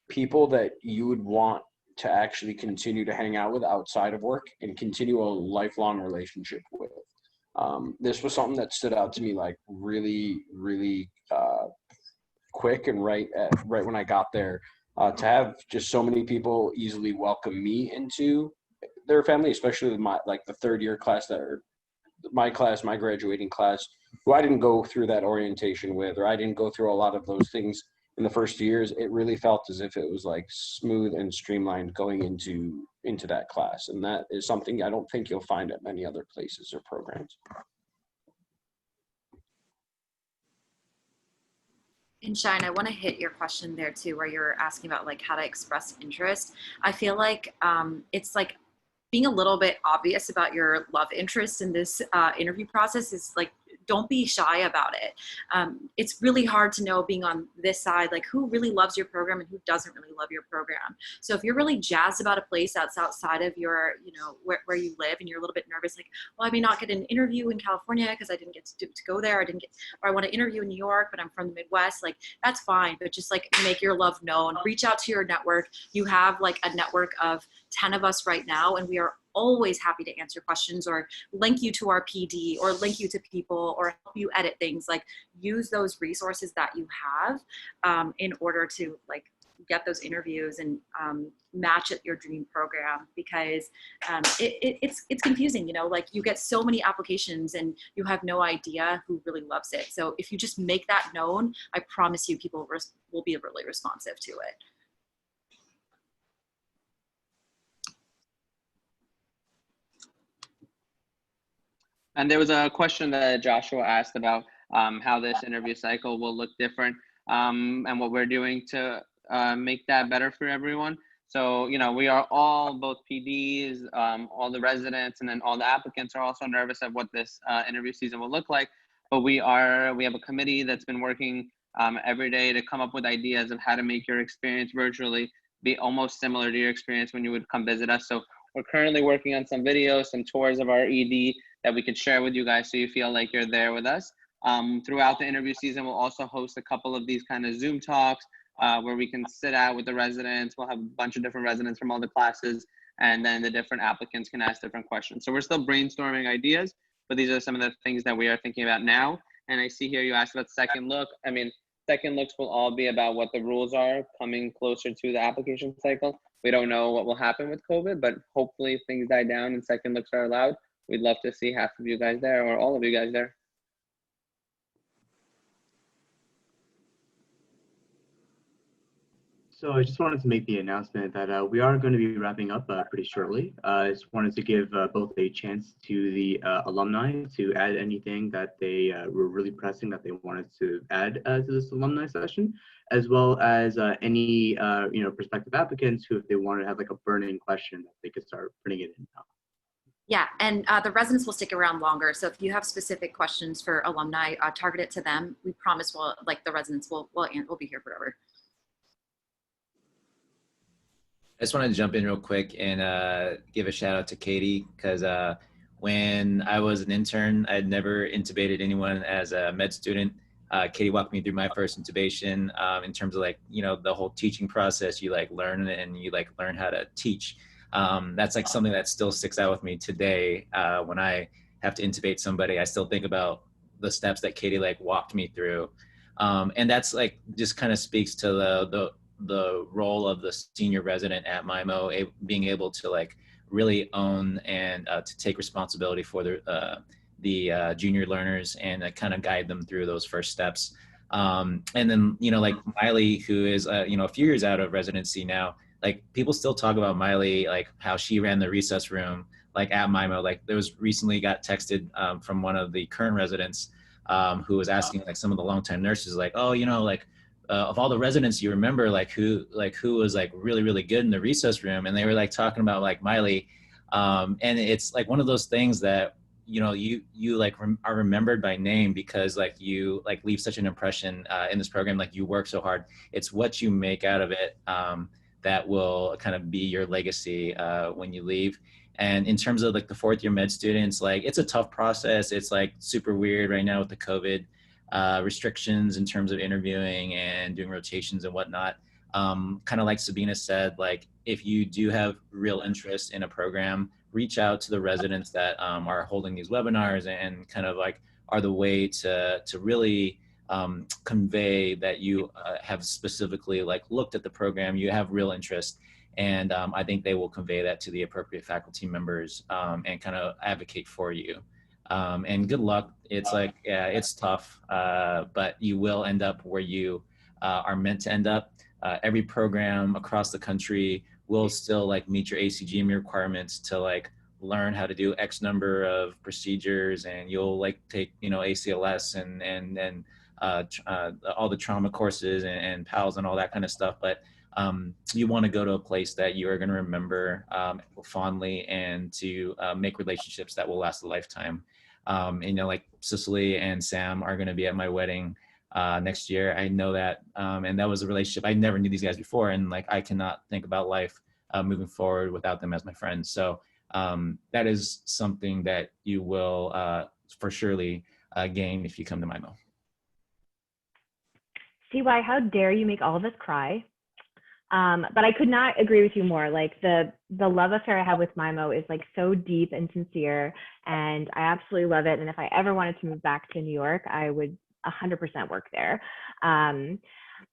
people that you would want to actually continue to hang out with outside of work and continue a lifelong relationship with. This was something that stood out to me like really quick and right when I got there. To have just so many people easily welcome me into their family, especially with the third year class that are my class, my graduating class, who I didn't go through that orientation with, or I didn't go through a lot of those things in the first years. It really felt as if it was like smooth and streamlined going into that class. And that is something I don't think you'll find at many other places or programs. And Shine, I want to hit your question there too, where you're asking about like how to express interest. I feel like it's like being a little bit obvious about your love interest in this interview process is like, don't be shy about it. It's really hard to know, being on this side, like who really loves your program and who doesn't really love your program. So if you're really jazzed about a place that's outside of your, you know, where you live, and you're a little bit nervous, like, well, I may not get an interview in California because I didn't get to go there. Or I want to interview in New York, but I'm from the Midwest. Like, that's fine, but just like make your love known. Reach out to your network. You have like a network of 10 of us right now, and we are always happy to answer questions or link you to our PD or link you to people or help you edit things. Like, use those resources that you have in order to like get those interviews and match at your dream program, because it's confusing, you know, like you get so many applications and you have no idea who really loves it. So if you just make that known, I promise you people will be really responsive to it. And there was a question that Joshua asked about how this interview cycle will look different and what we're doing to make that better for everyone. So, you know, we are all, both PDs, all the residents, and then all the applicants are also nervous of what this interview season will look like. But we have a committee that's been working every day to come up with ideas of how to make your experience virtually be almost similar to your experience when you would come visit us. So we're currently working on some videos, some tours of our ED that we can share with you guys so you feel like you're there with us. Throughout the interview season, we'll also host a couple of these kind of Zoom talks where we can sit out with the residents. We'll have a bunch of different residents from all the classes, and then the different applicants can ask different questions. So we're still brainstorming ideas, but these are some of the things that we are thinking about now. And I see here you asked about second look. I mean, second looks will all be about what the rules are coming closer to the application cycle. We don't know what will happen with COVID, but hopefully if things die down and second looks are allowed, we'd love to see half of you guys there or all of you guys there. So I just wanted to make the announcement that we are going to be wrapping up pretty shortly. I just wanted to give both a chance to the alumni to add anything that they were really pressing that they wanted to add to this alumni session, as well as any prospective applicants who, if they wanted to have like a burning question, that they could start putting it in now. Yeah, and the residents will stick around longer. So if you have specific questions for alumni, target it to them. We promise the residents will be here forever. I just wanted to jump in real quick and give a shout out to Katie, because when I was an intern, I had never intubated anyone as a med student. Katie walked me through my first intubation in terms of like, you know, the whole teaching process. You like learn and you like learn how to teach. That's like something that still sticks out with me today. When I have to intubate somebody, I still think about the steps that Katie like walked me through. And that's like just kind of speaks to the role of the senior resident at MIMO, being able to like really own and to take responsibility for the junior learners and kind of guide them through those first steps. And then, you know, like Miley, who is, a few years out of residency now, like people still talk about Miley, like how she ran the recess room, like at MIMO. Like there was recently got texted from one of the current residents who was asking like some of the longtime nurses, like, oh, you know, like, of all the residents you remember, like who was like really, really good in the recess room. And they were like talking about like Miley. And it's like one of those things that, you know, you like are remembered by name because like you like leave such an impression in this program. Like you work so hard. It's what you make out of it that will kind of be your legacy when you leave. And in terms of like the fourth year med students, like it's a tough process. It's like super weird right now with the COVID restrictions in terms of interviewing and doing rotations and whatnot. Kind of like Sabina said, like if you do have real interest in a program, reach out to the residents that are holding these webinars and kind of like are the way to really convey that you have specifically like looked at the program, you have real interest. And I think they will convey that to the appropriate faculty members and kind of advocate for you. And good luck. It's like, yeah, it's tough, but you will end up where you are meant to end up. Every program across the country will still like meet your ACGME requirements to like learn how to do X number of procedures, and you'll like take, you know, ACLS and all the trauma courses and PALS and all that kind of stuff. But you want to go to a place that you are going to remember fondly and to make relationships that will last a lifetime. And, you know, like Cicely and Sam are going to be at my wedding next year. I know that. And that was a relationship. I never knew these guys before. And like, I cannot think about life moving forward without them as my friends. So that is something that you will for surely gain if you come to MIMO. CY, how dare you make all of us cry? But I could not agree with you more. Like the love affair I have with MIMO is like so deep and sincere, and I absolutely love it. And if I ever wanted to move back to New York, I would 100% work there.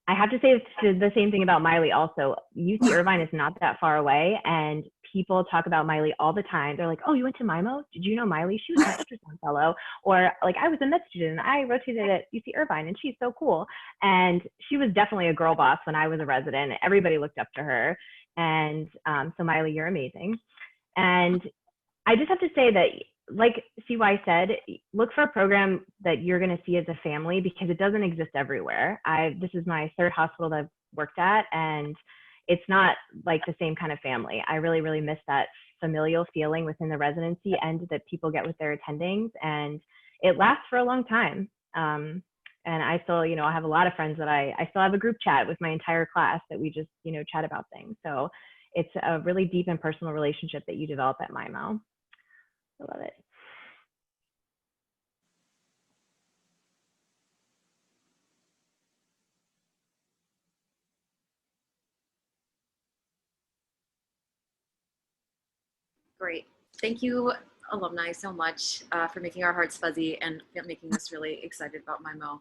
I have to say the same thing about Miley also. UC Irvine is not that far away, and people talk about Miley all the time. They're like, oh, you went to MIMO? Did you know Miley? She was an ultrasound fellow. Or like, I was a med student. I rotated at UC Irvine, and she's so cool. And she was definitely a girl boss when I was a resident. Everybody looked up to her. And so Miley, you're amazing. And I just have to say that, like CY said, look for a program that you're going to see as a family, because it doesn't exist everywhere. This is my third hospital that I've worked at, and it's not like the same kind of family. I really, really miss that familial feeling within the residency and that people get with their attendings, and it lasts for a long time. And I still, I have a lot of friends that I still have a group chat with my entire class that we just, chat about things. So it's a really deep and personal relationship that you develop at MIMO. I love it. Great. Thank you, alumni, so much for making our hearts fuzzy and making us really excited about MIMO.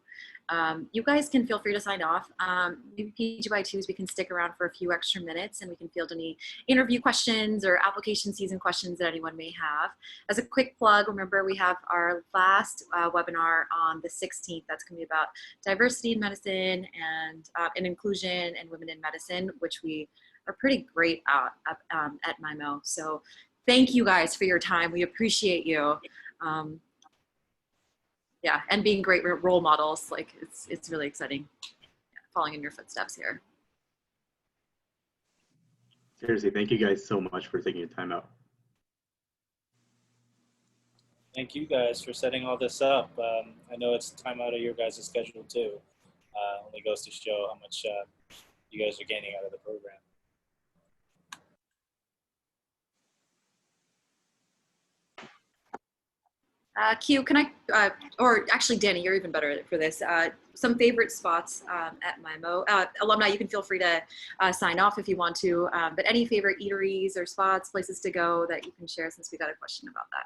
You guys can feel free to sign off. Maybe PGY2s, we can stick around for a few extra minutes and we can field any interview questions or application season questions that anyone may have. As a quick plug, remember we have our last webinar on the 16th. That's going to be about diversity in medicine and inclusion and women in medicine, which we are pretty great at MIMO. So thank you guys for your time. We appreciate you. Yeah, and being great role models. Like it's really exciting, following in your footsteps here. Seriously, thank you guys so much for taking your time out. Thank you guys for setting all this up. I know it's time out of your guys' schedule too. Only goes to show how much you guys are gaining out of the program. Q, can I, or actually Danny, you're even better for this, some favorite spots at MIMO. Alumni, you can feel free to sign off if you want to, but any favorite eateries or spots, places to go that you can share, since we got a question about that.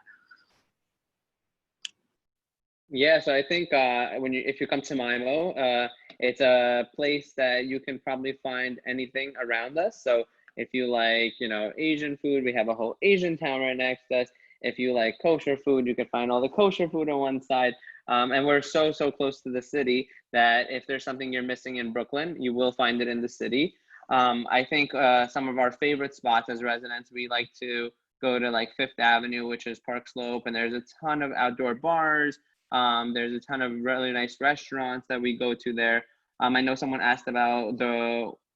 Yeah, so I think if you come to MIMO, it's a place that you can probably find anything around us. So if you like, Asian food, we have a whole Asian town right next to us. If you like kosher food, you can find all the kosher food on one side. And we're so close to the city that if there's something you're missing in Brooklyn, you will find it in the city. I think some of our favorite spots as residents, we like to go to like Fifth Avenue, which is Park Slope, and there's a ton of outdoor bars. There's a ton of really nice restaurants that we go to there. I know someone asked about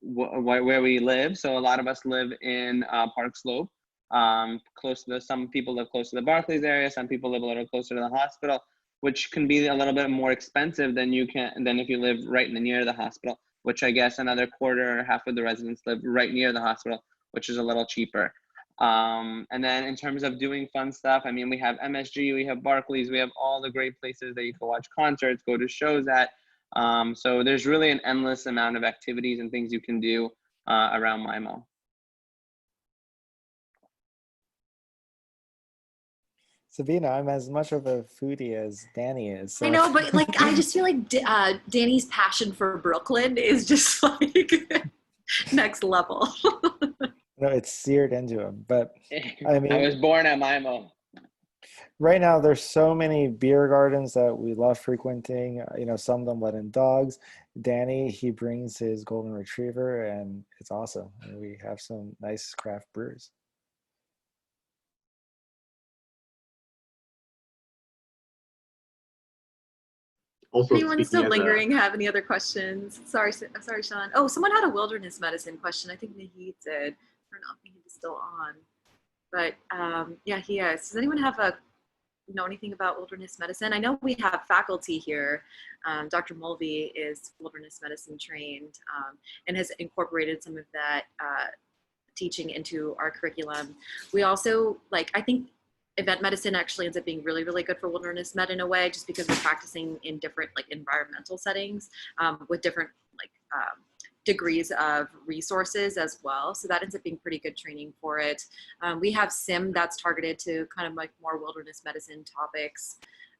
where we live. So a lot of us live in Park Slope. Some people live close to the Barclays area. Some people live a little closer to the hospital, which can be a little bit more expensive than if you live right near the hospital, which I guess another quarter or half of the residents live right near the hospital, which is a little cheaper. And then in terms of doing fun stuff, I mean, we have MSG, we have Barclays, we have all the great places that you can watch concerts, go to shows at. So there's really an endless amount of activities and things you can do around MIMO. Sabina, I'm as much of a foodie as Danny is. So. I know, but like, I just feel like Danny's passion for Brooklyn is just like next level. No, it's seared into him. But I mean, I was born at MIMO. Right now, there's so many beer gardens that we love frequenting. Some of them let in dogs. Danny, he brings his golden retriever, and it's awesome. And we have some nice craft brewers. Also, anyone still lingering have any other questions? Sorry, Sean. Oh, someone had a wilderness medicine question. I think Nahid did. I don't know if Nahid is still on, but yeah, he is. Does anyone have know anything about wilderness medicine? I know we have faculty here. Dr. Mulvey is wilderness medicine trained and has incorporated some of that teaching into our curriculum. We also, I think event medicine actually ends up being really, really good for wilderness med in a way, just because we're practicing in different environmental settings with different degrees of resources as well. So that ends up being pretty good training for it. We have sim that's targeted to kind of like more wilderness medicine topics.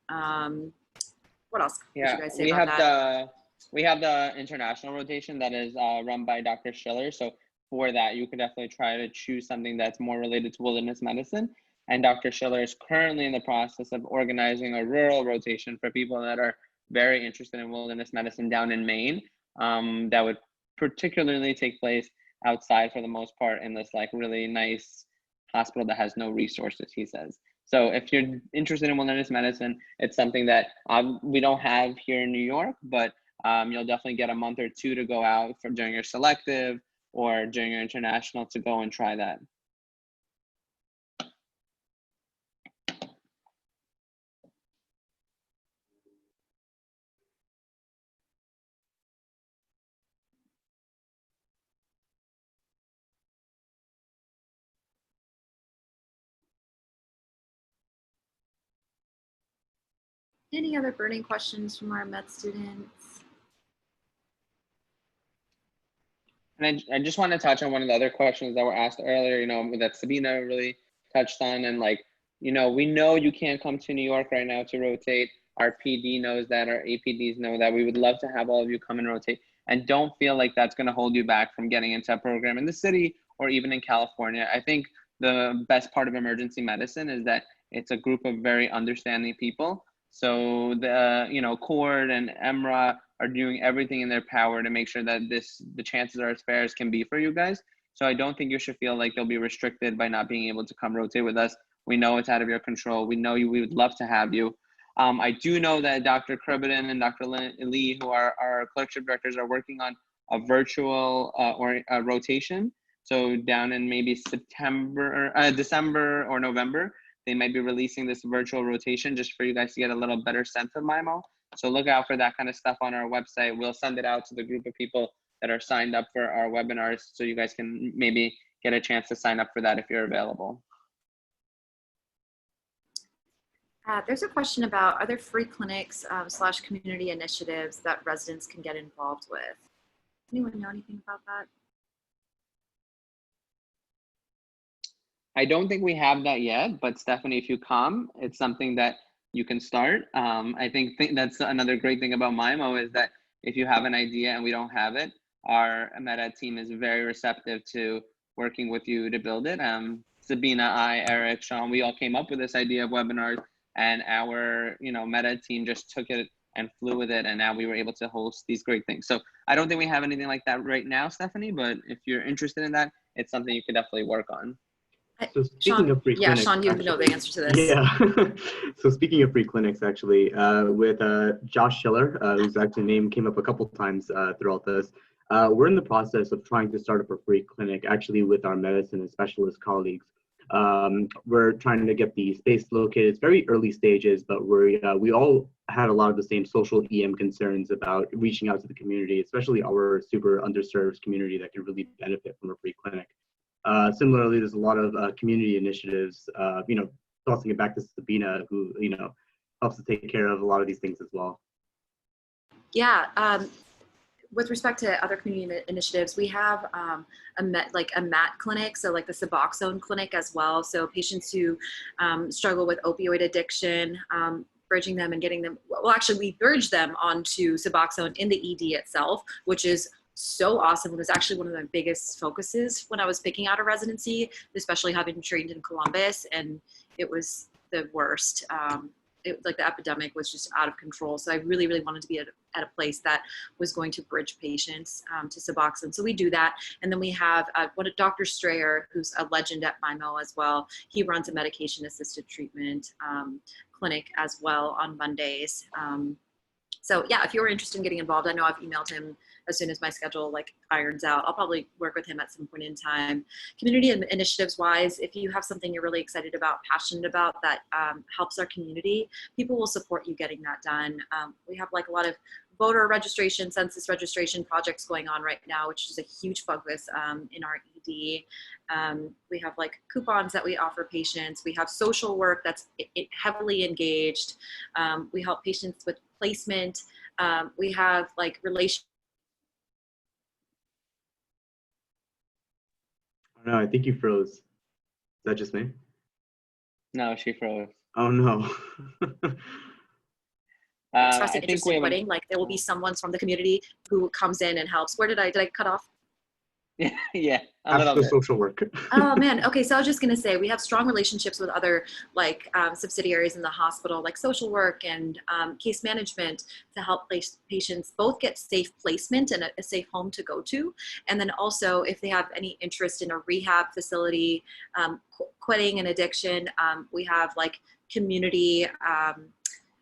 What else would Yeah, you guys say about that? we have the international rotation that is run by Dr. Schiller. So for that, you could definitely try to choose something that's more related to wilderness medicine. And Dr. Schiller is currently in the process of organizing a rural rotation for people that are very interested in wilderness medicine down in Maine. That would particularly take place outside for the most part in this like really nice hospital that has no resources, he says. So if you're interested in wilderness medicine, it's something that we don't have here in New York, but you'll definitely get a month or two to go out for during your selective or during your international to go and try that. Any other burning questions from our med students? And I just want to touch on one of the other questions that were asked earlier, you know, that Sabina really touched on. And like, you know, we know you can't come to New York right now to rotate. Our PD knows that, our APDs know that. We would love to have all of you come and rotate. And don't feel like that's going to hold you back from getting into a program in the city or even in California. I think the best part of emergency medicine is that it's a group of very understanding people. So the, you know, Cord and EMRA are doing everything in their power to make sure that the chances are as fair as can be for you guys. So I don't think you should feel like you'll be restricted by not being able to come rotate with us. We know it's out of your control. We know we would love to have you. I do know that Dr. Kribben and Dr. Lee, who are our clerkship directors, are working on a virtual rotation. So down in maybe December or November, they might be releasing this virtual rotation just for you guys to get a little better sense of MIMO. So look out for that kind of stuff on our website. We'll send it out to the group of people that are signed up for our webinars so you guys can maybe get a chance to sign up for that if you're available. There's a question about, are there free clinics / community initiatives that residents can get involved with? Anyone know anything about that? I don't think we have that yet, but Stephanie, if you come, it's something that you can start. I think that's another great thing about MIMO is that if you have an idea and we don't have it, our MedEd team is very receptive to working with you to build it. Sabina, I, Eric, Sean, we all came up with this idea of webinars, and our MedEd team just took it and flew with it, and now we were able to host these great things. So I don't think we have anything like that right now, Stephanie, but if you're interested in that, it's something you could definitely work on. So speaking of free clinics, Sean, you actually, know the answer to this. Yeah. So speaking of free clinics, actually, with Josh Schiller, whose actually name came up a couple times throughout this, we're in the process of trying to start up a free clinic, actually with our medicine and specialist colleagues. We're trying to get the space located. It's very early stages, but we all had a lot of the same social EM concerns about reaching out to the community, especially our super underserved community that could really benefit from a free clinic. Similarly, there's a lot of community initiatives, tossing it back to Sabina, who, helps to take care of a lot of these things as well. Yeah, with respect to other community initiatives, we have a MAT clinic, so like the Suboxone clinic as well. So patients who struggle with opioid addiction, bridging them and getting them, well, actually we bridge them onto Suboxone in the ED itself, which is so awesome. It was actually one of my biggest focuses when I was picking out a residency, especially having trained in Columbus, and it was the worst. Like the epidemic was just out of control. So I really, really wanted to be at a place that was going to bridge patients to Suboxone. So we do that. And then we have Dr. Strayer, who's a legend at MIMO as well. He runs a medication assisted treatment clinic as well on Mondays. So yeah, if you're interested in getting involved, I know I've emailed him as soon as my schedule irons out. I'll probably work with him at some point in time. Community initiatives wise, if you have something you're really excited about, passionate about, that helps our community, people will support you getting that done. We have a lot of voter registration, census registration projects going on right now, which is a huge focus in our ED. We have coupons that we offer patients. We have social work that's heavily engaged. We help patients with placement. We have relation No, I think you froze. Is that just me? No, she froze. Oh no. Expressing I think interest we in have quitting, like there will be someone from the community who comes in and helps. Did I cut off? yeah, a little After bit. social work. Oh man. Okay. So I was just going to say we have strong relationships with other like subsidiaries in the hospital, like social work and case management to help patients both get safe placement and a safe home to go to. And then also if they have any interest in a rehab facility, quitting an addiction, we have like community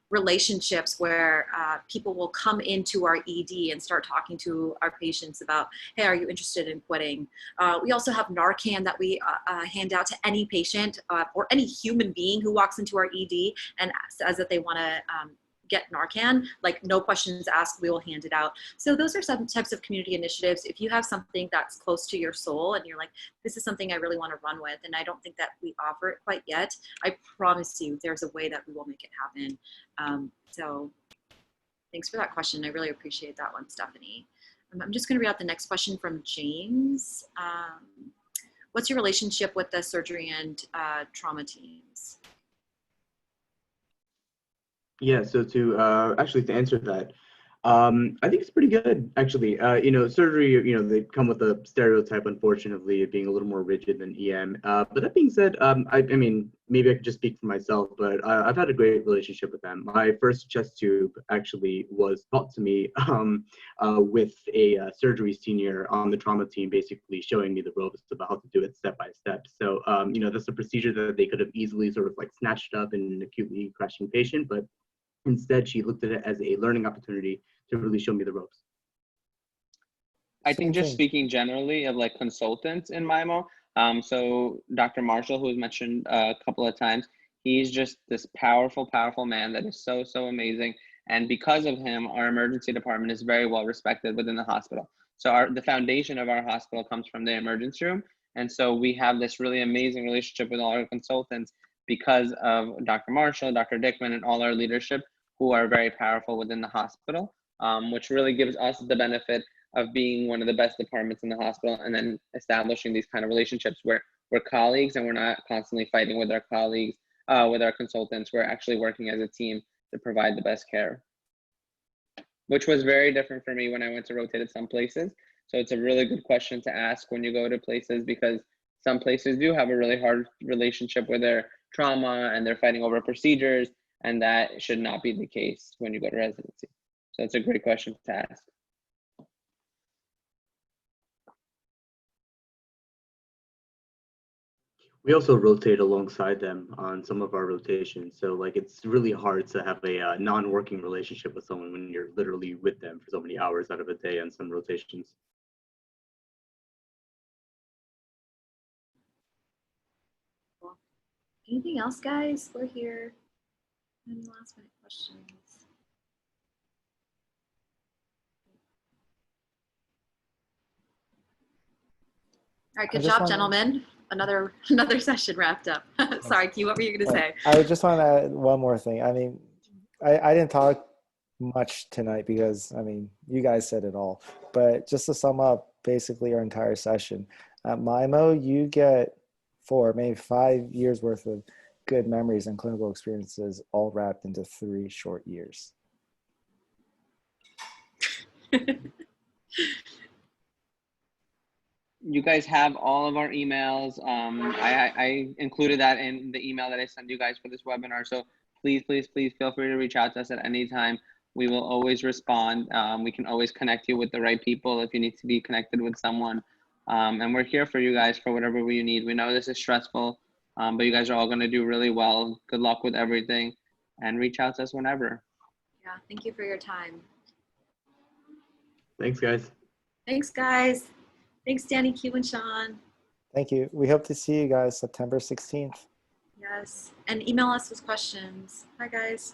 relationships where people will come into our ED and start talking to our patients about, hey, are you interested in quitting? We also have Narcan that we hand out to any patient or any human being who walks into our ED and says that they want to get Narcan, like no questions asked, we will hand it out. So those are some types of community initiatives. If you have something that's close to your soul and you're like, this is something I really want to run with, and I don't think that we offer it quite yet, I promise you there's a way that we will make it happen. So thanks for that question. I really appreciate that one, Stephanie. I'm just going to read out the next question from James. What's your relationship with the surgery and trauma teams? Yeah, so to actually to answer that, I think it's pretty good actually. Surgery, they come with a stereotype, unfortunately, of being a little more rigid than EM. But that being said, I mean, maybe I could just speak for myself, but I've had a great relationship with them. My first chest tube actually was taught to me with a surgery senior on the trauma team, basically showing me the ropes about how to do it step by step. So, that's a procedure that they could have easily sort of like snatched up in an acutely crashing patient, but instead, she looked at it as a learning opportunity to really show me the ropes. I think just thing. speaking generally of like consultants in MIMO, so Dr. Marshall, who was mentioned a couple of times, he's just this powerful, powerful man that is so, so amazing. And because of him, our emergency department is very well respected within the hospital. So the foundation of our hospital comes from the emergency room. And so we have this really amazing relationship with all our consultants because of Dr. Marshall, Dr. Dickman, and all our leadership who are very powerful within the hospital, which really gives us the benefit of being one of the best departments in the hospital and then establishing these kind of relationships where we're colleagues and we're not constantly fighting with our colleagues, with our consultants. We're actually working as a team to provide the best care, which was very different for me when I went to rotate at some places. So it's a really good question to ask when you go to places, because some places do have a really hard relationship with their trauma and they're fighting over procedures, and that should not be the case when you go to residency. So it's a great question to ask. We also rotate alongside them on some of our rotations. So like it's really hard to have a non-working relationship with someone when you're literally with them for so many hours out of a day on some rotations. Cool. Anything else, guys? We're here. Any last minute questions? All right, good job, gentlemen. Another session wrapped up. Sorry, Q, what were you going to say? I just want to add one more thing. I mean, I didn't talk much tonight because, I mean, you guys said it all. But just to sum up basically our entire session, at MIMO, you get 4, maybe 5 years worth of good memories and clinical experiences all wrapped into 3 short years. You guys have all of our emails. I included that in the email that I sent you guys for this webinar. So please, please, please feel free to reach out to us at any time. We will always respond. We can always connect you with the right people if you need to be connected with someone. And we're here for you guys for whatever you need. We know this is stressful, but you guys are all going to do really well. Good luck with everything, and reach out to us whenever. Yeah, thank you for your time. Thanks, guys. Thanks, guys. Thanks, Danny, Q, and Sean. Thank you. We hope to see you guys September 16th. Yes, and email us with questions. Bye, guys.